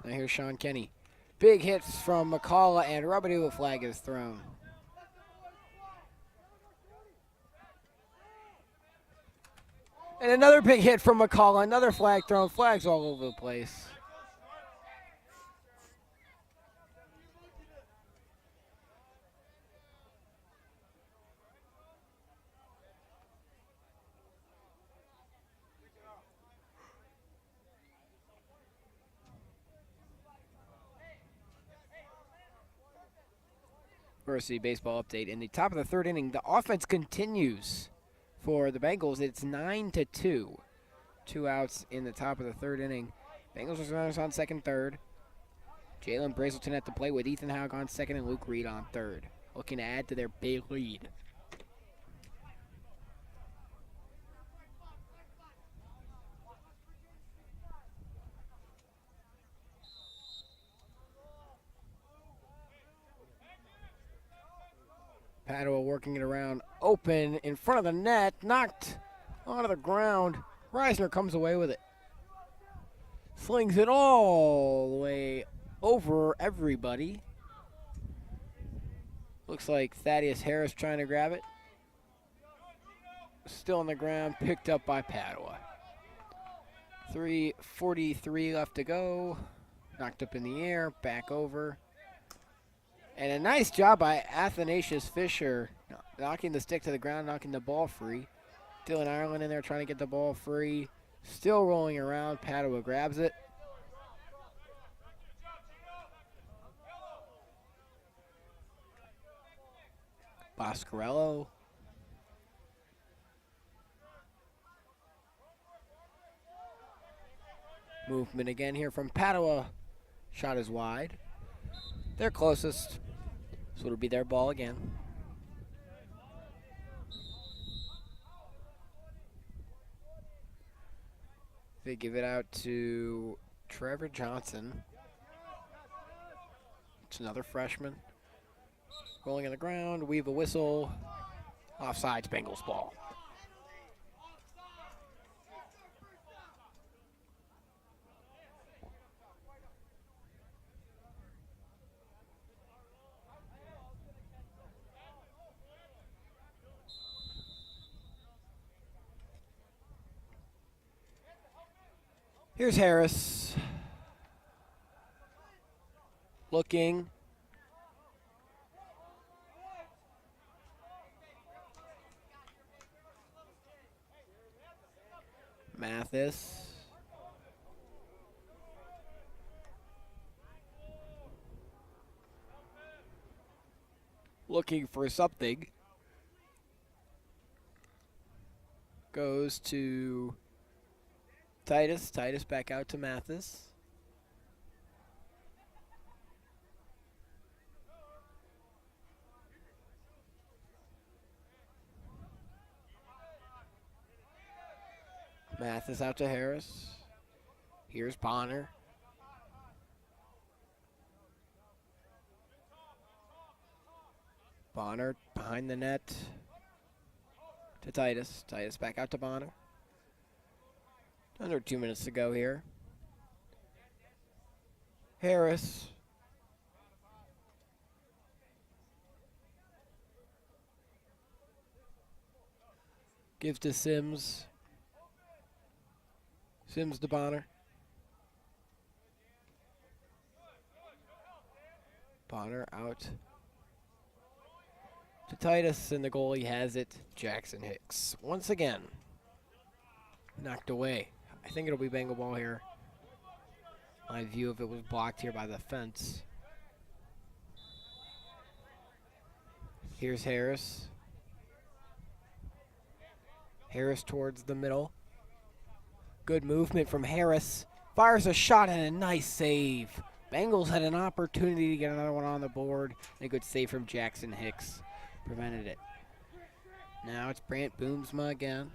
Now here's Sean Kenny. Big hits from McCullough, and Rubadoo, a flag is thrown. And another big hit from McCullough, another flag thrown. Flags all over the place. Varsity baseball update. In the top of the third inning, the offense continues for the Bengals. It's 9-2. 2 outs in the top of the third inning. Bengals with runners on second, third. Jalen Brazelton at the plate with Ethan Haug on second and Luke Reed on third. Looking to add to their big lead. Padua working it around, open in front of the net, knocked onto the ground. Reisner comes away with it. Slings it all the way over everybody. Looks like Thaddeus Harris trying to grab it. Still on the ground, picked up by Padua. 3:43 left to go. Knocked up in the air, back over. And a nice job by Athanasius Fisher, knocking the stick to the ground, knocking the ball free. Dylan Ireland in there trying to get the ball free. Still rolling around. Padua grabs it. Boscarello. Movement again here from Padua. Shot is wide. They're closest, so it'll be their ball again. They give it out to Trevor Johnson. It's another freshman. Rolling on the ground, weave a whistle. Offsides, Bengals ball. Here's Harris. Looking. Mathis. Looking for something. Goes to Titus. Titus back out to Mathis. Mathis out to Harris. Here's Bonner. Bonner behind the net to Titus. Titus back out to Bonner. Under 2 minutes to go here. Harris. Gives to Sims. Sims to Bonner. Bonner out to Titus, and the goalie has it. Jackson Hicks once again knocked away. I think it'll be Bengal ball here. My view of it was blocked here by the fence. Here's Harris. Harris towards the middle. Good movement from Harris. Fires a shot and a nice save. Bengals had an opportunity to get another one on the board. And a good save from Jackson Hicks prevented it. Now it's Brant Boomsma again.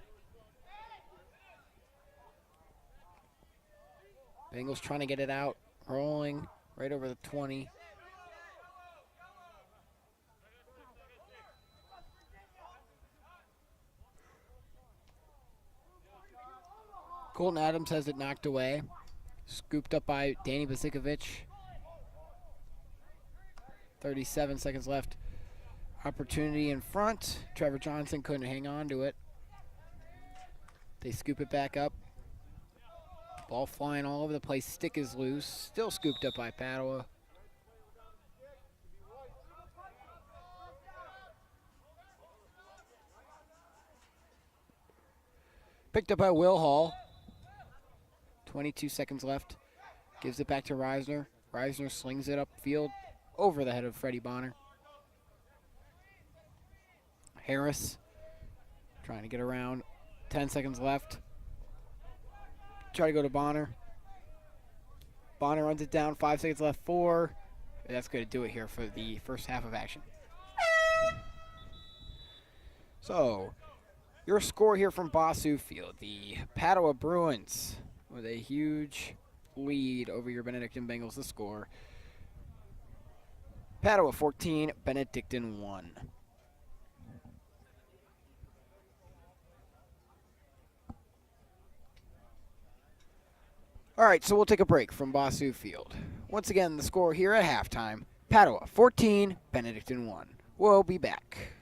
Bengals trying to get it out. Rolling right over the 20. Colton Adams has it knocked away. Scooped up by Danny Basikovic. 37 seconds left. Opportunity in front. Trevor Johnson couldn't hang on to it. They scoop it back up. Ball flying all over the place. Stick is loose. Still scooped up by Padua. Picked up by Will Hall. 22 seconds left. Gives it back to Reisner. Reisner slings it upfield over the head of Freddie Bonner. Harris trying to get around. 10 seconds left. Try to go to Bonner. Bonner runs it down. 5 seconds left. 4. That's going to do it here for the first half of action. So, your score here from Bossu Field. The Padua Bruins with a huge lead over your Benedictine Bengals. The score: Padua 14, Benedictine 1. All right, so we'll take a break from Bossu Field. Once again, the score here at halftime: Padua 14, Benedictine 1. We'll be back.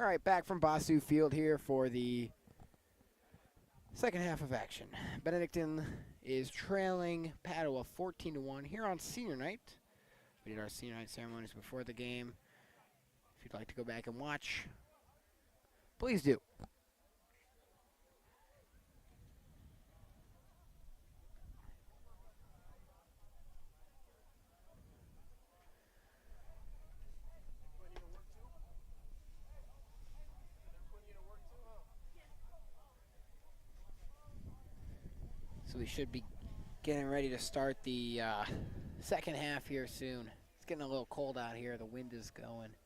All right, back from Bossu Field here for the second half of action. Benedictine is trailing Padua 14-1 here on senior night. We did our senior night ceremonies before the game. If you'd like to go back and watch, please do. So we should be getting ready to start the second half here soon. It's getting a little cold out here. The wind is going. –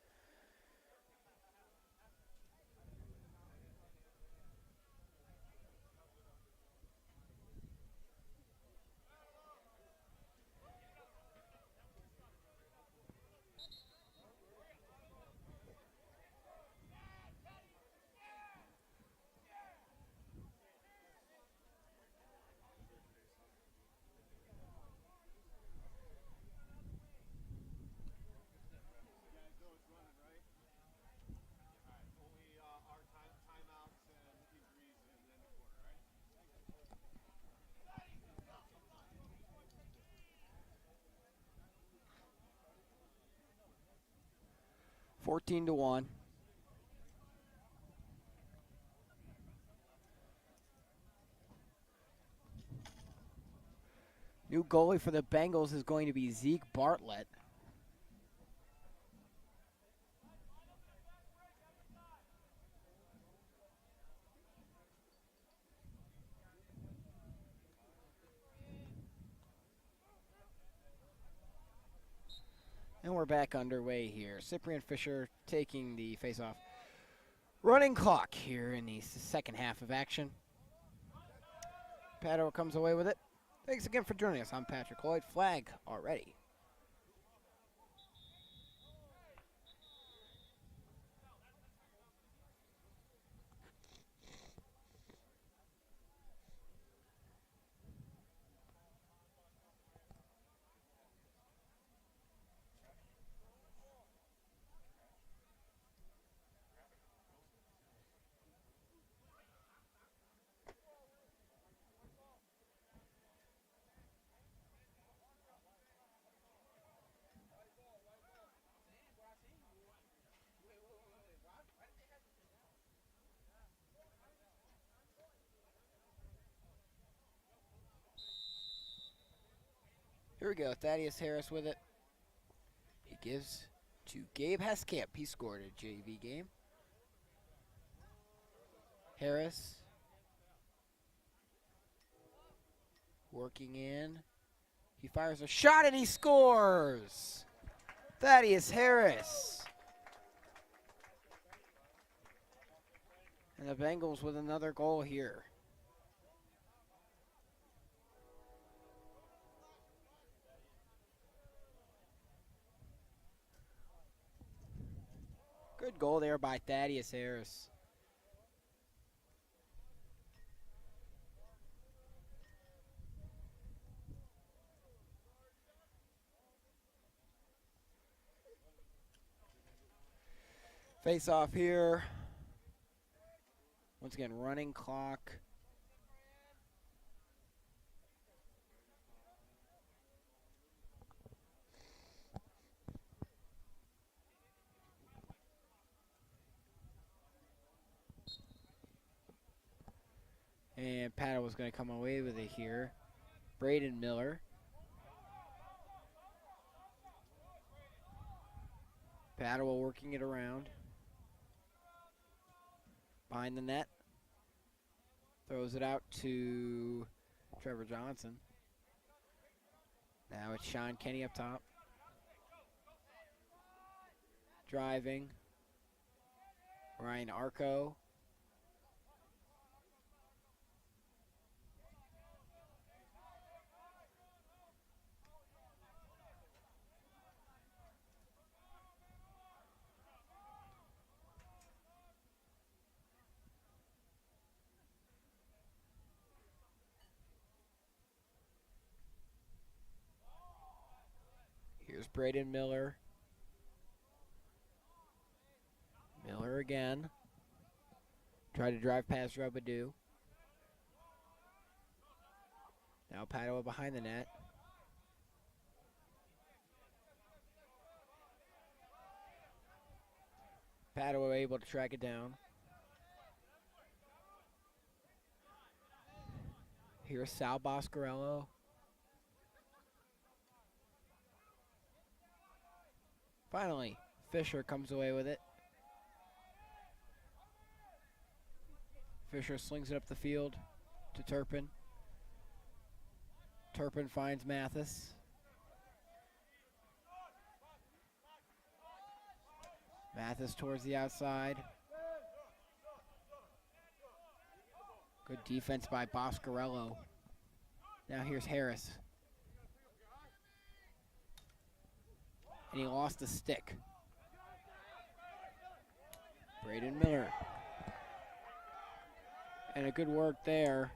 14-1. New goalie for the Bengals is going to be Zeke Bartlett. And we're back underway here. Cyprian Fisher taking the face-off. Running clock here in the second half of action. Padua comes away with it. Thanks again for joining us. I'm Patrick Lloyd. Flag already. Here we go. Thaddeus Harris with it. He gives to Gabe Heskamp. He scored a JV game. Harris working in. He fires a shot and he scores. Thaddeus Harris. And the Bengals with another goal here. Good goal there by Thaddeus Harris. Face off here. Once again, running clock. And Padua was going to come away with it here. Braden Miller. Padua working it around. Behind the net. Throws it out to Trevor Johnson. Now it's Sean Kenny up top. Driving. Ryan Arco. Here's Braden Miller. Miller again. Try to drive past Robadou. Now Padua behind the net. Padua able to track it down. Here's Sal Boscarello. Finally, Fisher comes away with it. Fisher slings it up the field to Turpin. Turpin finds Mathis. Mathis towards the outside. Good defense by Boscarello. Now here's Harris. And he lost the stick. Braden Miller. And a good work there.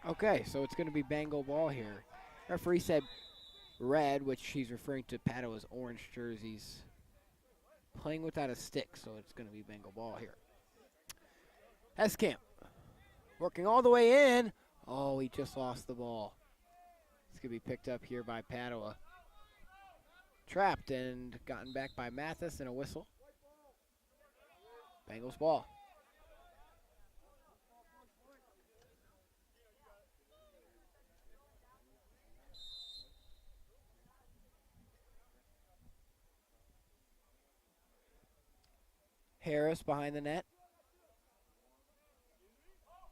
Okay, so it's going to be Bengal ball here. Referee said red, which he's referring to Padua's orange jerseys. Playing without a stick, so it's going to be Bengal ball here. Heskamp working all the way in. Oh, he just lost the ball. It's going to be picked up here by Padua. Trapped and gotten back by Mathis and a whistle. Bengals ball. Harris behind the net.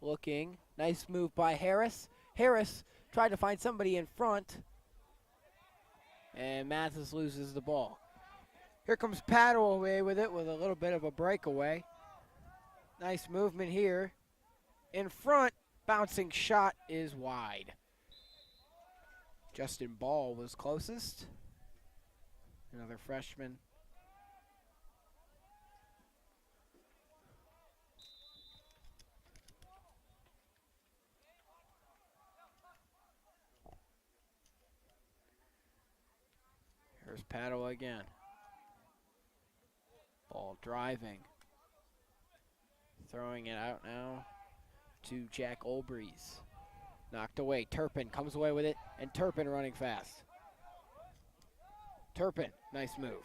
Looking. Nice move by Harris. Harris tried to find somebody in front. And Mathis loses the ball. Here comes Padua away with it with a little bit of a breakaway. Nice movement here. In front, bouncing shot is wide. Justin Ball was closest. Another freshman. Here's Padua again. Ball driving. Throwing it out now to Jack Olbreeze. Knocked away. Turpin comes away with it, and Turpin running fast. Turpin, nice move.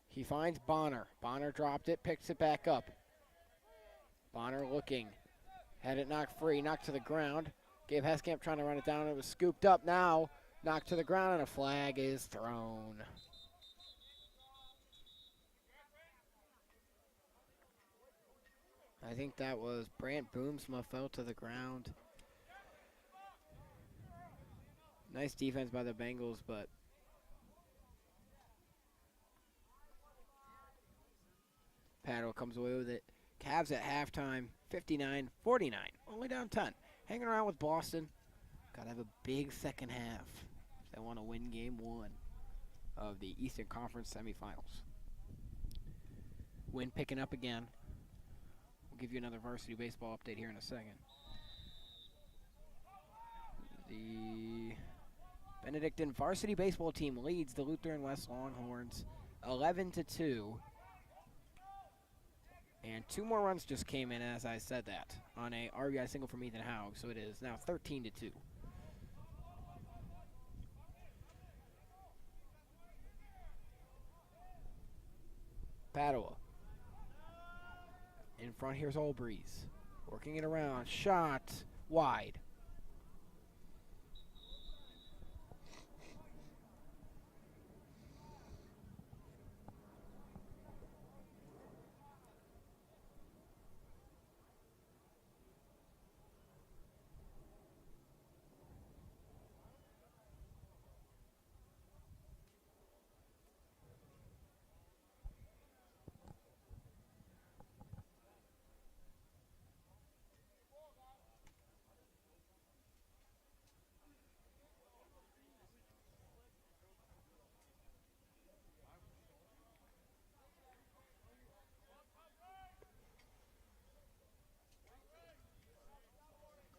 He finds Bonner. Bonner dropped it, picks it back up. Bonner looking. Had it knocked free, knocked to the ground. Gabe Heskamp trying to run it down. It was scooped up now. Knocked to the ground, and a flag is thrown. I think that was Brant Boomsma fell to the ground. Nice defense by the Bengals, but Padua comes away with it. Cavs at halftime, 59-49. Only down 10. Hanging around with Boston. Got to have a big second half if they want to win game one of the Eastern Conference semifinals. Wind picking up again. We'll give you another varsity baseball update here in a second. The Benedictine varsity baseball team leads the Lutheran West Longhorns 11-2. And 2 more runs just came in as I said that on a RBI single from Ethan Haug, so it is now 13-2. Padua. In front, here's Olbreeze. Working it around. Shot wide.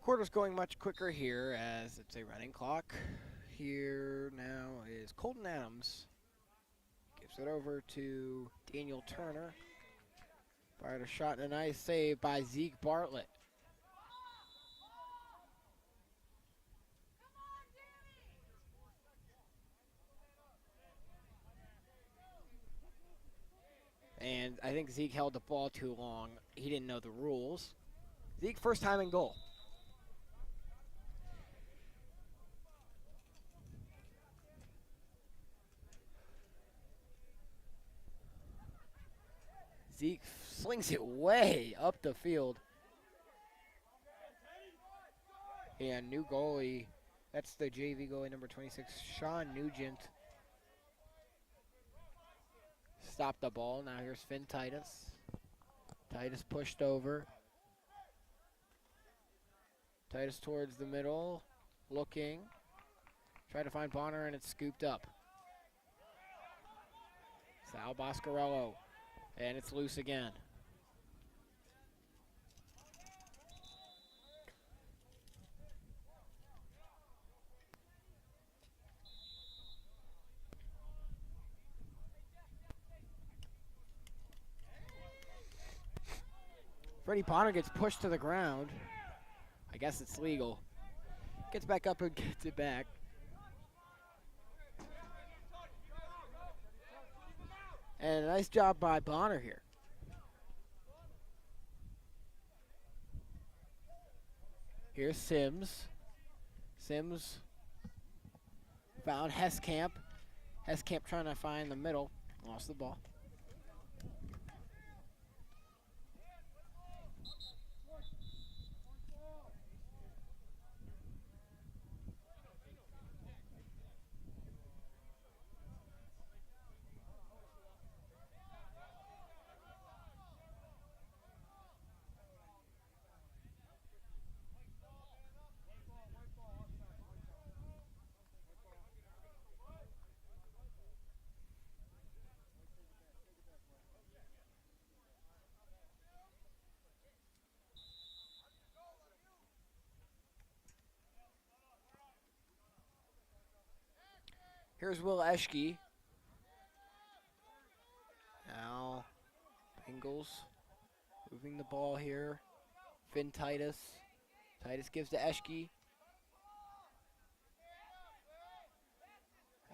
Quarter's going much quicker here as it's a running clock. Here now is Colton Adams gives it over to Daniel Turner. Fired a shot and a nice save by Zeke Bartlett. And I think Zeke held the ball too long. He didn't know the rules. Zeke, first time in goal. Zeke slings it way up the field. And new goalie, that's the JV goalie, number 26, Sean Nugent. Stopped the ball. Now here's Finn Titus. Titus pushed over. Titus towards the middle, looking. Try to find Bonner, and it's scooped up. Sal Boscarello, and it's loose again. Freddie Bonner gets pushed to the ground. I guess it's legal. Gets back up and gets it back. And a nice job by Bonner here. Here's Sims. Sims found Heskamp. Heskamp trying to find the middle. Lost the ball. Here's Will Eschke. Now, Bengals moving the ball here. Finn Titus. Titus gives to Eschke.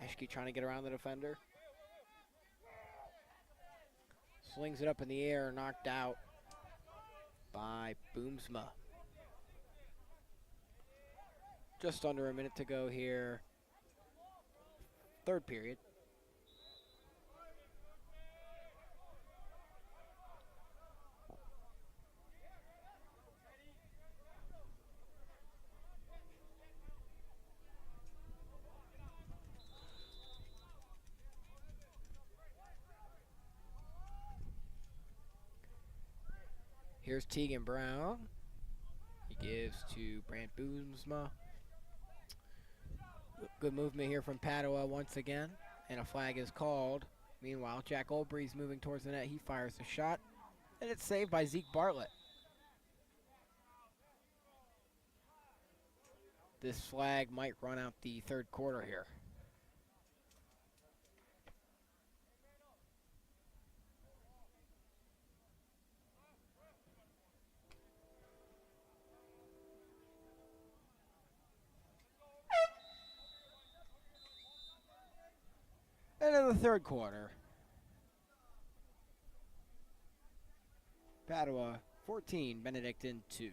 Eschke trying to get around the defender. Slings it up in the air, knocked out by Boomsma. Just under a minute to go here. Third period. Here's Tegan Brown. He gives to Brant Boomsma. Good movement here from Padua once again, and a flag is called. Meanwhile, Jack Olbrey's moving towards the net. He fires a shot, and it's saved by Zeke Bartlett. This flag might run out the third quarter here. And in the third quarter, Padua 14, Benedictine 2.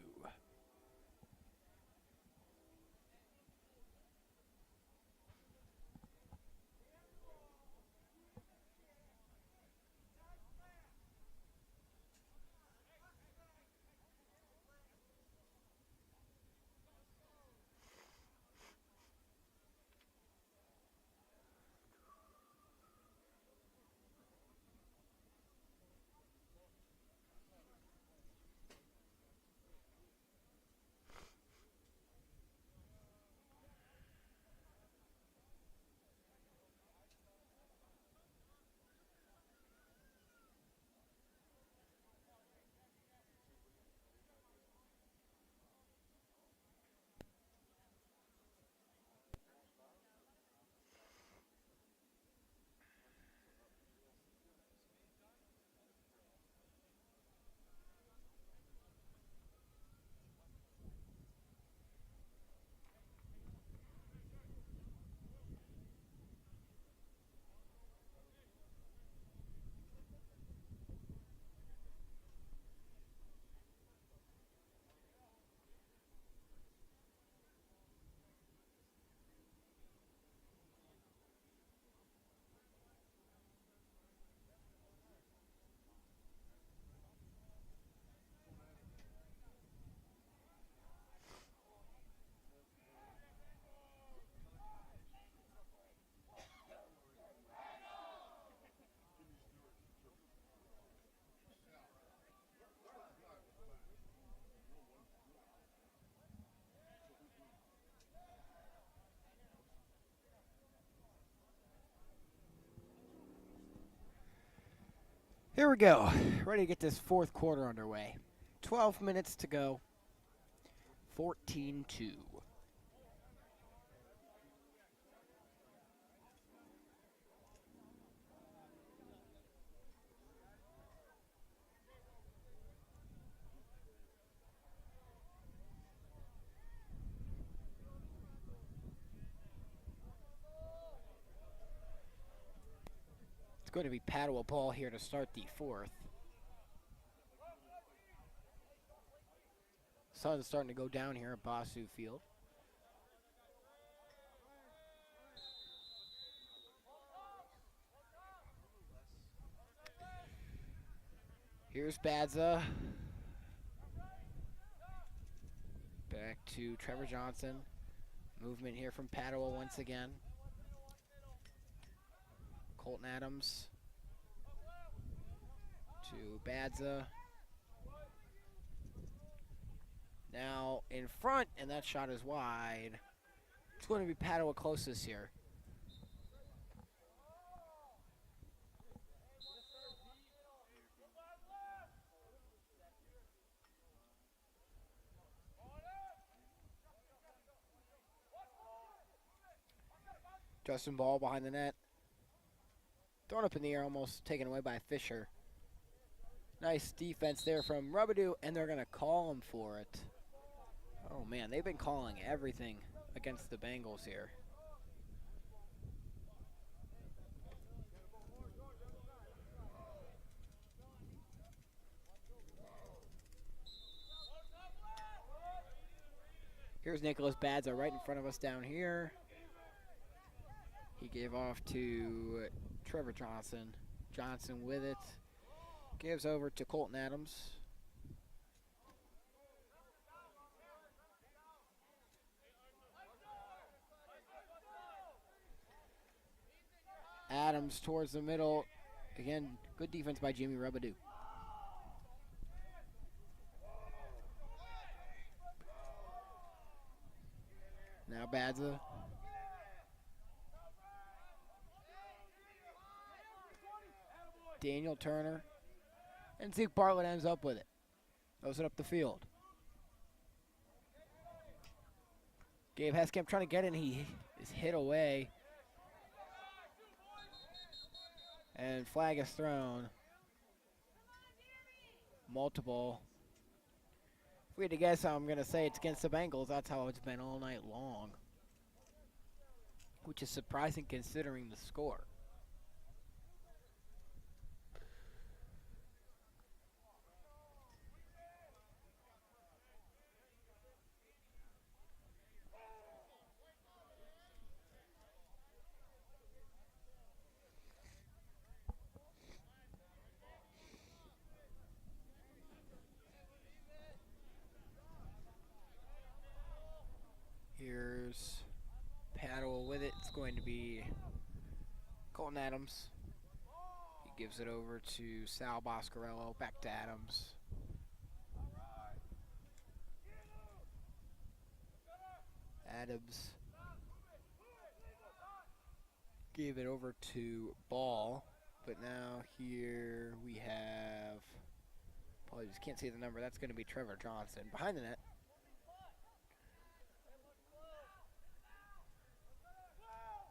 Here we go. Ready to get this fourth quarter underway. 12 minutes to go. 14-2. It's going to be Padua ball here to start the fourth. Sun's starting to go down here at Bossu Field. Here's Badza. Back to Trevor Johnson. Movement here from Padua once again. Colton Adams to Badza. Now in front, and that shot is wide. It's going to be Padua closest here. Justin Ball behind the net. Thrown up in the air, almost taken away by Fisher. Nice defense there from Rubadoo, and they're going to call him for it. Oh, man, they've been calling everything against the Bengals here. Here's Nicholas Badza right in front of us down here. He gave off to Trevor Johnson. Johnson with it. Gives over to Colton Adams. Adams towards the middle. Again, good defense by Jimmy Rubadoo. Now Badza. Daniel Turner. And Zeke Bartlett ends up with it. Throws it up the field. Gabe Heskamp trying to get in. He is hit away. And flag is thrown. Multiple. If we had to guess, I'm going to say it's against the Bengals. That's how it's been all night long. Which is surprising considering the score. Here's Padua with it. It's going to be Colton Adams. He gives it over to Sal Boscarello. Back to Adams. Adams gave it over to Ball. But now here we have, apologies, can't see the number. That's going to be Trevor Johnson. Behind the net.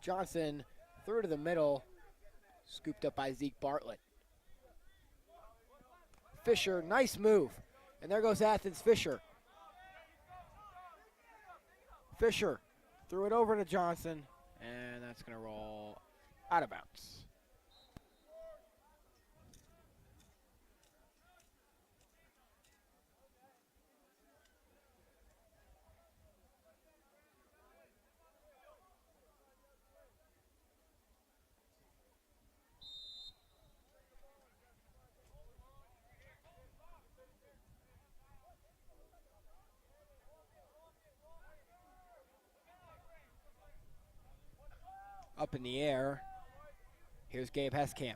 Johnson through to the middle, scooped up by Zeke Bartlett. Fisher, nice move. And there goes Athens Fisher. Fisher threw it over to Johnson, and that's going to roll out of bounds. Up in the air. Here's Gabe Heskamp.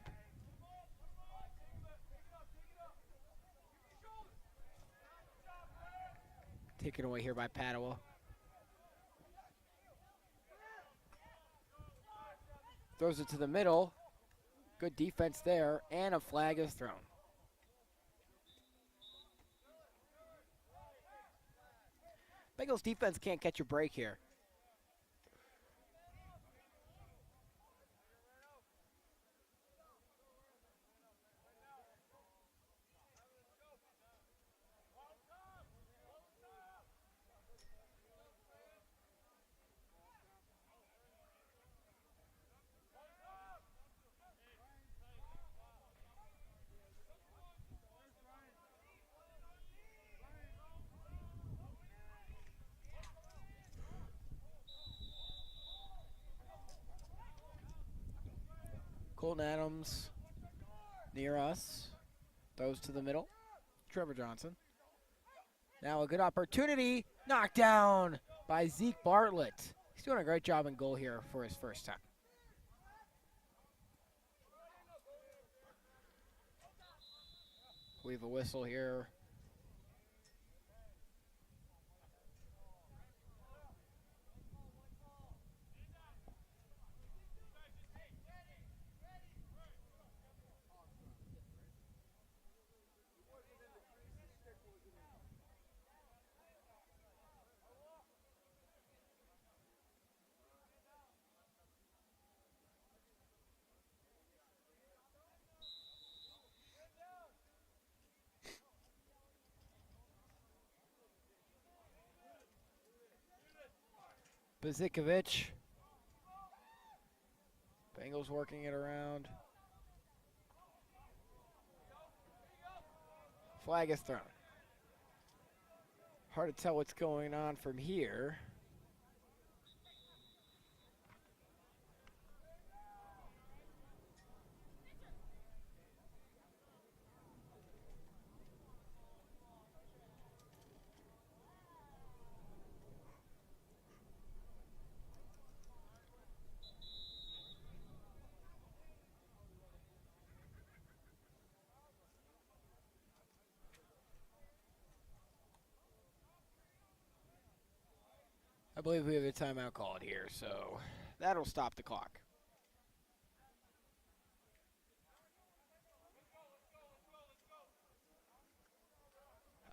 Taken away here by Padua. Throws it to the middle. Good defense there, and a flag is thrown. Bengals defense can't catch a break here. Colton Adams near us. Throws to the middle. Trevor Johnson. Now a good opportunity. Knocked down by Zeke Bartlett. He's doing a great job in goal here for his first time. We have a whistle here. Bezikovic. Bengals working it around. Flag is thrown. Hard to tell what's going on from here. I believe we have a timeout called here, so that'll stop the clock.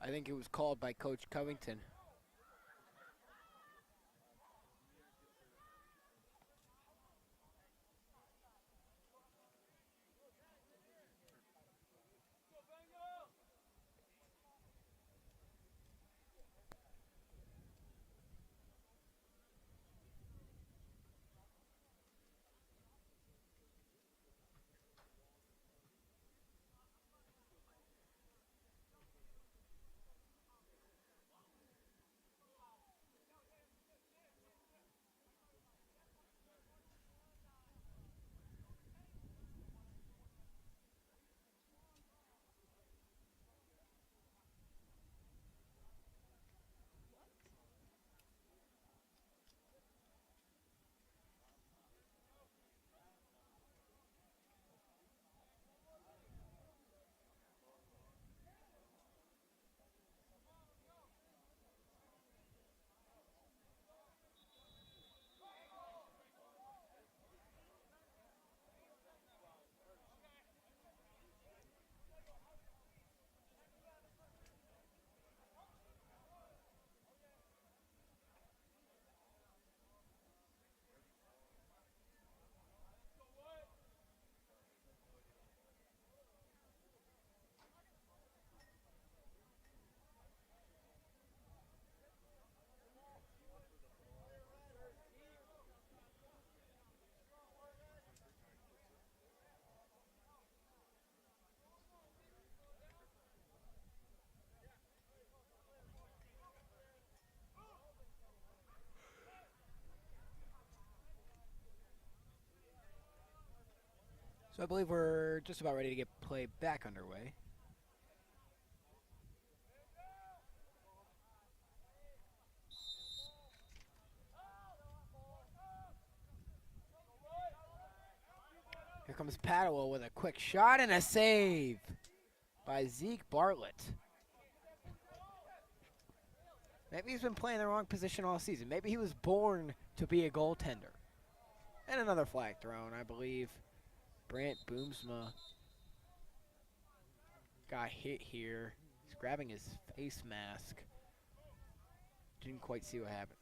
I think it was called by Coach Covington. So I believe we're just about ready to get play back underway. Here comes Padua with a quick shot and a save by Zeke Bartlett. Maybe he's been playing the wrong position all season. Maybe he was born to be a goaltender. And another flag thrown, I believe. Brant Boomsma got hit here. He's grabbing his face mask. Didn't quite see what happened.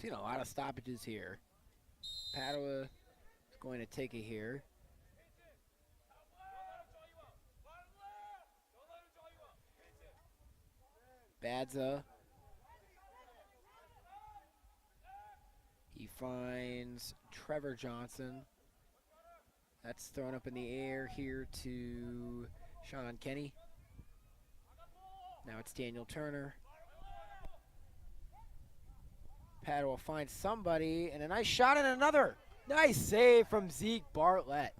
Seen a lot of stoppages here. Padua is going to take it here. Badza. He finds Trevor Johnson. That's thrown up in the air here to Sean Kenny. Now it's Daniel Turner. Padua finds somebody, and a nice shot and another. Nice save from Zeke Bartlett.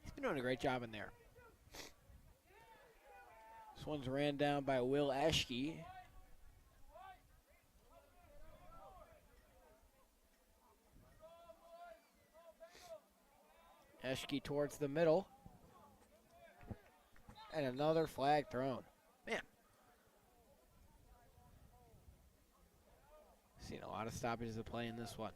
He's been doing a great job in there. This one's ran down by Will Eschke. Eschke towards the middle. And another flag thrown. Man. Seen a lot of stoppages of play in this one.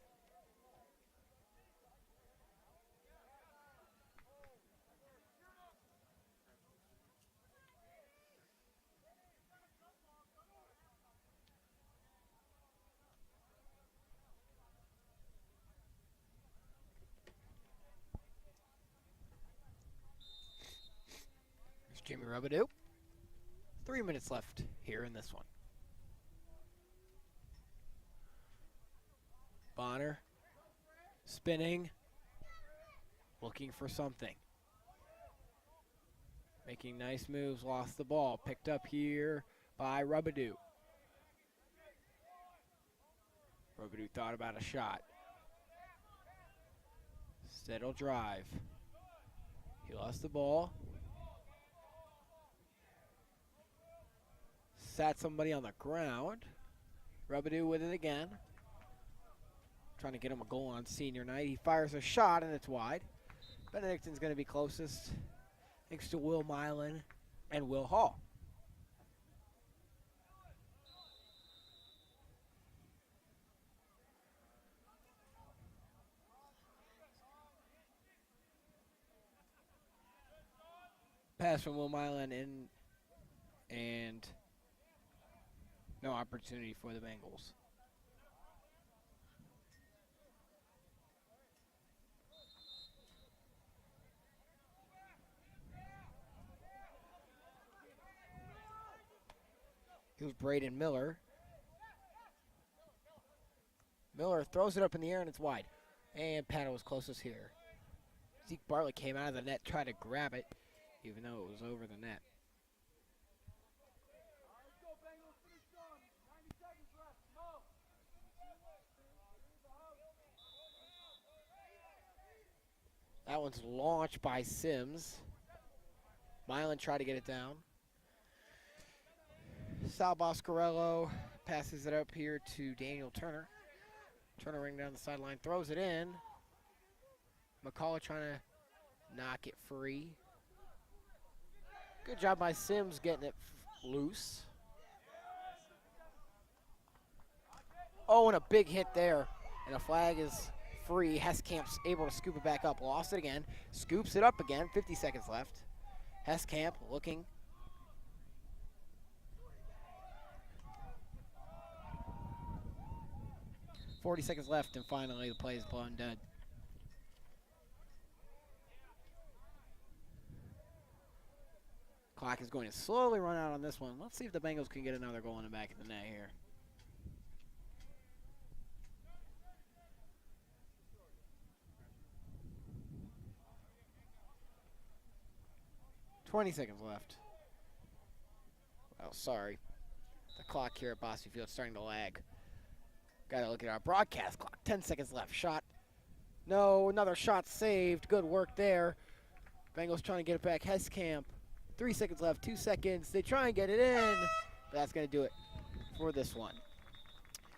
There's Jimmy Robidoux. 3 minutes left here in this one. Bonner spinning, looking for something. Making nice moves, lost the ball. Picked up here by Robidoux. Robidoux thought about a shot. Instead he'll drive. He lost the ball. Sat somebody on the ground. Robidoux with it again. Trying to get him a goal on senior night. He fires a shot and it's wide. Benedictine's going to be closest thanks to Will Milan and Will Hall. Pass from Will Milan in, and no opportunity for the Bengals. Here's Braden Miller. Miller throws it up in the air and it's wide. And Padua was closest here. Zeke Bartlett came out of the net, tried to grab it, even though it was over the net. That one's launched by Sims. Milan tried to get it down. Sal Boscarello passes it up here to Daniel Turner. Turner ring down the sideline, throws it in. McCullough trying to knock it free. Good job by Sims getting it loose. Oh, and a big hit there. And a flag is free. Heskamp's able to scoop it back up. Lost it again. Scoops it up again. 50 seconds left. Heskamp looking. .40 seconds left, and finally the play is blown dead. Clock is going to slowly run out on this one. Let's see if the Bengals can get another goal in the back of the net here. 20 seconds left. Well, sorry. The clock here at Bossu Field is starting to lag. Got to look at our broadcast clock. 10 seconds left. Shot. No, another shot saved. Good work there. Bengals trying to get it back. Heskamp. 3 seconds left. 2 seconds. They try and get it in. But that's going to do it for this one.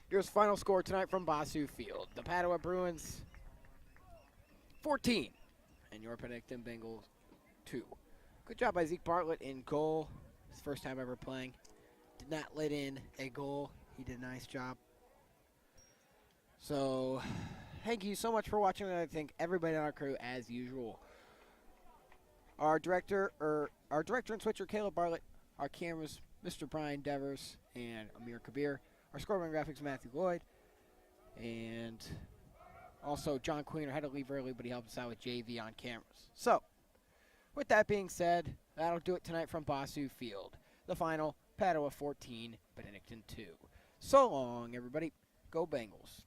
Here's final score tonight from Bossu Field. The Padua Bruins 14. And your Benedictine Bengals 2. Good job by Zeke Bartlett in goal. His first time ever playing. Did not let in a goal. He did a nice job. So, thank you so much for watching. And I thank everybody on our crew as usual. Our director and switcher, Caleb Bartlett. Our cameras, Mr. Brian Devers and Amir Kabir. Our scoreboard graphics, Matthew Lloyd. And also John Queener had to leave early, but he helped us out with JV on cameras. So, with that being said, that'll do it tonight from Bossu Field. The final, Padua 14, Benedictine 2. So long, everybody. Go Bengals.